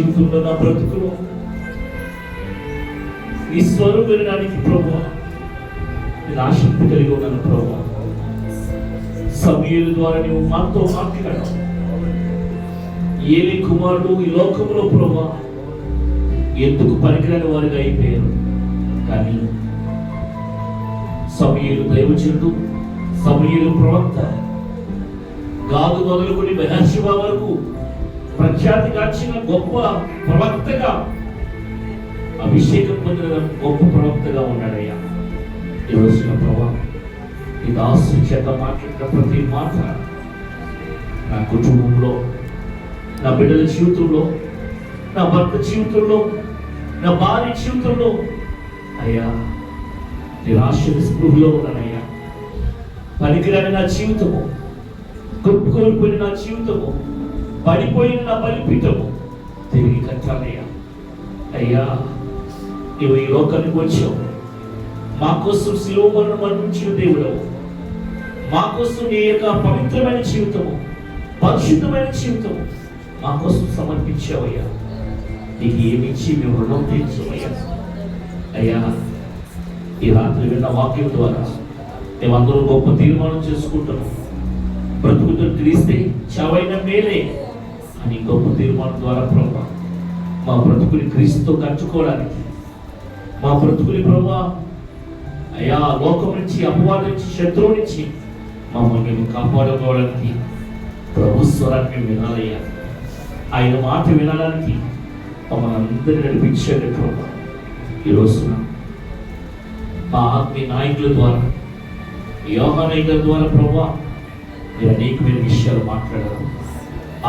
జీవితంలో నా బ్రతుకులో నీ స్వరం వినడానికి ప్రభువా నేను ఆసక్తి కలిగి ఉన్నాను ప్రభువా. సమూయేలు ద్వారా నువ్వు మాతో మాట్లాడావు. ఏలీ కుమారుడు ఈ లోకంలో ప్రభువా ఎందుకు పనికిరాని వారిగా అయిపోయారు. కానీ సమూయేలు దైవజనుడు, సమూయేలు ప్రవక్త, గాదు మొదలుకొని బెర్షెబా వరకు ప్రఖ్యాతి గాంచిన గొప్ప ప్రవక్తగా, అభిషేకం పొందిన గొప్ప ప్రవక్తగా ఉన్నాడయ్యా. ఈ రోజున ప్రభా ఈ దాసు చేత మాట్లాడిన ప్రతి మాట నా కుటుంబంలో, నా బిడ్డల జీవితంలో, నా భర్త జీవితంలో, నా భార్య జీవితంలో అయ్యా నిరాశ స్పృహలో ఉన్నానయ్యా. పనికిరాని నా జీవితము, కొట్టుకోల్పోయిన నా జీవితము, పడిపోయిన నా బలిపీఠము తిరిగి కట్టాలయ్యా. అయ్యా నువ్వు ఈ లోకానికి వచ్చావు, మా కోసం శిలువ మరణం మరణించిన దేవుడవు, మా కోసం నీ యొక్క పవిత్రమైన జీవితము, పరిశుద్ధమైన జీవితము మా కోసం సమర్పించావయ్యా. నీకు ఏమిచ్చి మేము రుణం తీర్చమయ్యా. అయ్యా ఈ రాత్రి విన్న వాక్యం ద్వారా మేమందరూ గొప్ప తీర్మానం చేసుకుంటున్నాం. బ్రతుకుతో క్రీస్తే చావైన మేలే అని గొప్ప తీర్మానం ద్వారా ప్రభా మా బ్రతుకుని క్రీస్తుతో కట్టుకోవడానికి, మా బ్రతుకుని ప్రభా అయ్యా లోకం నుంచి, అపవాదం నుంచి, శత్రువు నుంచి మమ్మల్ని మేము కాపాడుకోవడానికి ప్రభు స్వరాన్ని మేము వినాలయ్యా. ఆయన మాట వినడానికి మమ్మల్ని అందరినీ నడిపించండి ప్రభా. ఈ రోజున మా ఆత్మీయ నాయకుల ద్వారా, యోహానయ్య గారి ద్వారా ప్రభా మీరు అనేకమైన విషయాలు మాట్లాడారు.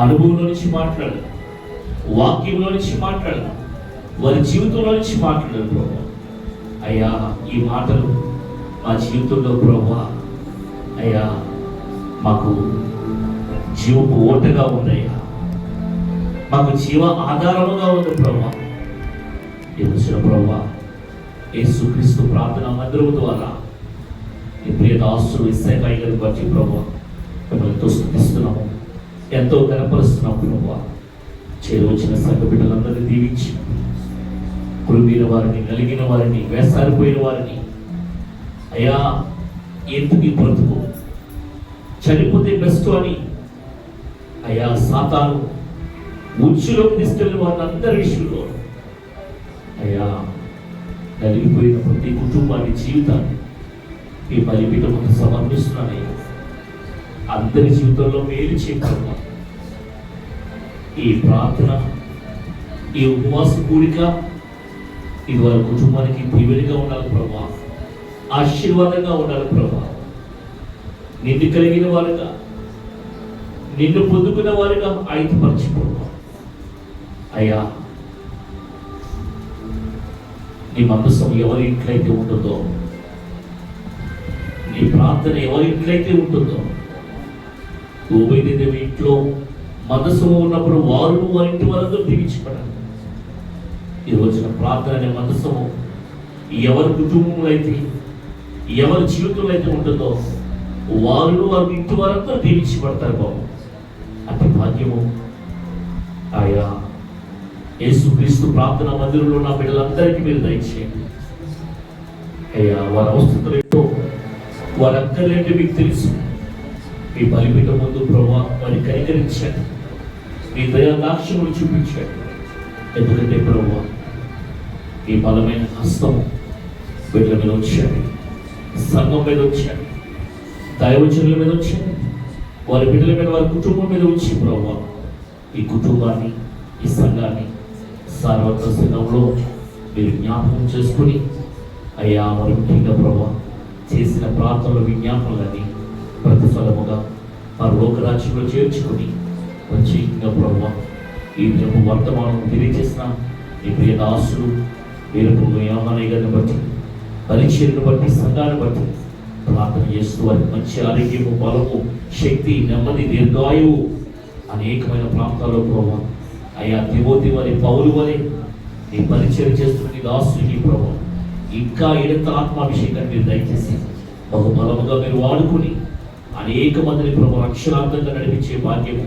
అనుభవంలో నుంచి మాట్లాడారు, వాక్యంలో నుంచి మాట్లాడారు, వారి జీవితంలో నుంచి మాట్లాడారు ప్రభా. అయ్యా ఈ మాటలు మా జీవితంలో ప్రభా అయ్యా మాకు జీవపు ఓటగా ఉన్నాయా, మాకు జీవ ఆధారముగా ఉంది ప్రభా. తెలుసిన ప్రభా యేసుక్రీస్తు ప్రార్థన మందిరం ద్వారా ఈ ప్రియ దాసులు ఇస్సాయి గారి బట్టి ప్రభా మిమ్మల్ని ఎంతో స్తుతిస్తున్నాము, ఎంతో కనపరుస్తున్నాము ప్రభా. చేరువచ్చిన సంఘ బిడ్డలందరినీ దీవించి, కురిమిన వారిని, నలిగిన వారిని, వేసారిపోయిన వారిని అయ్యా ఎందుకు ఈ బ్రతుకు, చనిపోతే బెస్ట్ అని అయ్యా సాతాను ఉచ్చులోకి తీసుకెళ్ళిన వారిని అందరి విషయంలో అయ్యా నలిగిపోయిన ప్రతి కుటుంబాన్ని, జీవితాన్ని ఈ బలిపీఠం ముందు సమర్పిస్తున్నానయ్యా. అందరి జీవితంలో మేలు చేయగలమా. ఈ ప్రార్థన, ఈ ఉపవాస కూడిక ఇది వారి కుటుంబానికి దీవెనగా ఉండాలి ప్రభా, ఆశీర్వాదంగా ఉండాలి ప్రభా. నిన్ను కలిగిన వారుగా, నిన్ను పొందుకున్న వారుగా ఆయుధపరచిపోవా. అయ్యా నీ మందసం ఎవరి ఇంట్లయితే ఉంటుందో, నీ ప్రార్థన ఎవరి ఇంట్లయితే ఉంటుందో, ఓబేదేవి ఇంట్లో మందసము ఉన్నప్పుడు వారు వారి ఇంటి వరకు దీవించబడాలి. ఈ రోజున ప్రార్థన అనే మందసము ఎవరి కుటుంబంలో అయితే, ఎవరి జీవితంలో అయితే ఉంటుందో వాళ్ళు వారి ఇంటి వరకు దీవించబడతారు బాబు. అతి భాగ్యము ఆయా యేసుక్రీస్తు ప్రార్థన మందిరంలో నా బిడ్డలందరికీ మీరు దయచేయండి అయ్యా. వారి అవసరం ఏంటో, వారి అక్కర్లేంటి మీకు తెలుసు. మీ బలిపీఠం ముందు ప్రభా వారిని కనికరించండి, మీ దయా దాక్షములు చూపించండి. ఎందుకంటే ప్రభా ఈ బలమైన హస్తము బిడ్డల మీద వచ్చాడు, సంఘం మీద వచ్చాడు, దైవజనుల మీద వచ్చాడు, వారి బిడ్డల మీద, వారి కుటుంబం మీద వచ్చి ప్రభా ఈ కుటుంబాన్ని, ఈ సంఘాన్ని సార్వత్ర సంఘంలో మీరు జ్ఞాపకం చేసుకుని అయ్యా మరి ముఖ్యంగా ప్రభా చేసిన ప్రార్థనల విజ్ఞాపనలని ప్రతిఫలముగా పరలోక రాజ్యంలో చేర్చుకుని ప్రత్యేకంగా ప్రభా ఈ దినపు వర్తమానం తెలియజేసిన ఈ ప్రియ దాసులు వీరపు యోహానయ్య గారిని బట్టి, పరిచర్యను బట్టి, సంఘాన్ని బట్టి ప్రార్థన చేస్తూ వారికి మంచి ఆరోగ్యము, బలము, శక్తి, నెమ్మది, దీర్ఘాయువు అనేకమైన ప్రాంతాల్లో ప్రభావ అయ్యా తిమోతి వలె, పౌలు వలె నీ పరిచయం చేస్తున్న నీ దాసునికి ప్రభావ ఇంకా ఇడంత ఆత్మాభిషేకాన్ని మీరు దయచేసి బహు బలముగా మీరు వాడుకుని అనేక మందిని ప్రభు రక్షణార్థంగా నడిపించే భాగ్యము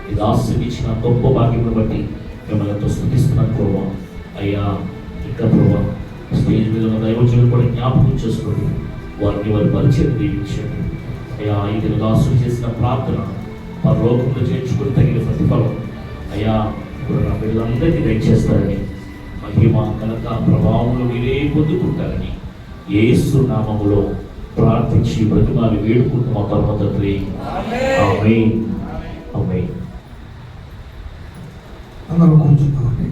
ఈ దాసునికి ఇచ్చిన గొప్ప భాగ్యమును బట్టి మిమ్మల్ని ఎంతో స్తుతిస్తున్నాను ప్రభా. అయ్యా ఇంకా ప్రభా స్టేజ్ మీద ఉన్న దైవజనులు కూడా జ్ఞాపకం చేసుకోండి, వారిని వారి పరిచయం దీవించండి అయ్యా. ఇది దాసులు చేసిన ప్రార్థన పరలోకంలో చేర్చుకుని తగిన ప్రతిఫలం అయ్యా ఇప్పుడు నా బిడ్డలందరికీ దయచేస్తారని, మహిమ కనుక ప్రభావంలో మీరే పొందుకుంటారని యేసు నామములో ప్రార్థించి బ్రతిమాలి వేడుకుంటున్నాం పరమ తండ్రి. ఆమేన్. ఆమేన్. అందరూ కూర్చున్నామండి.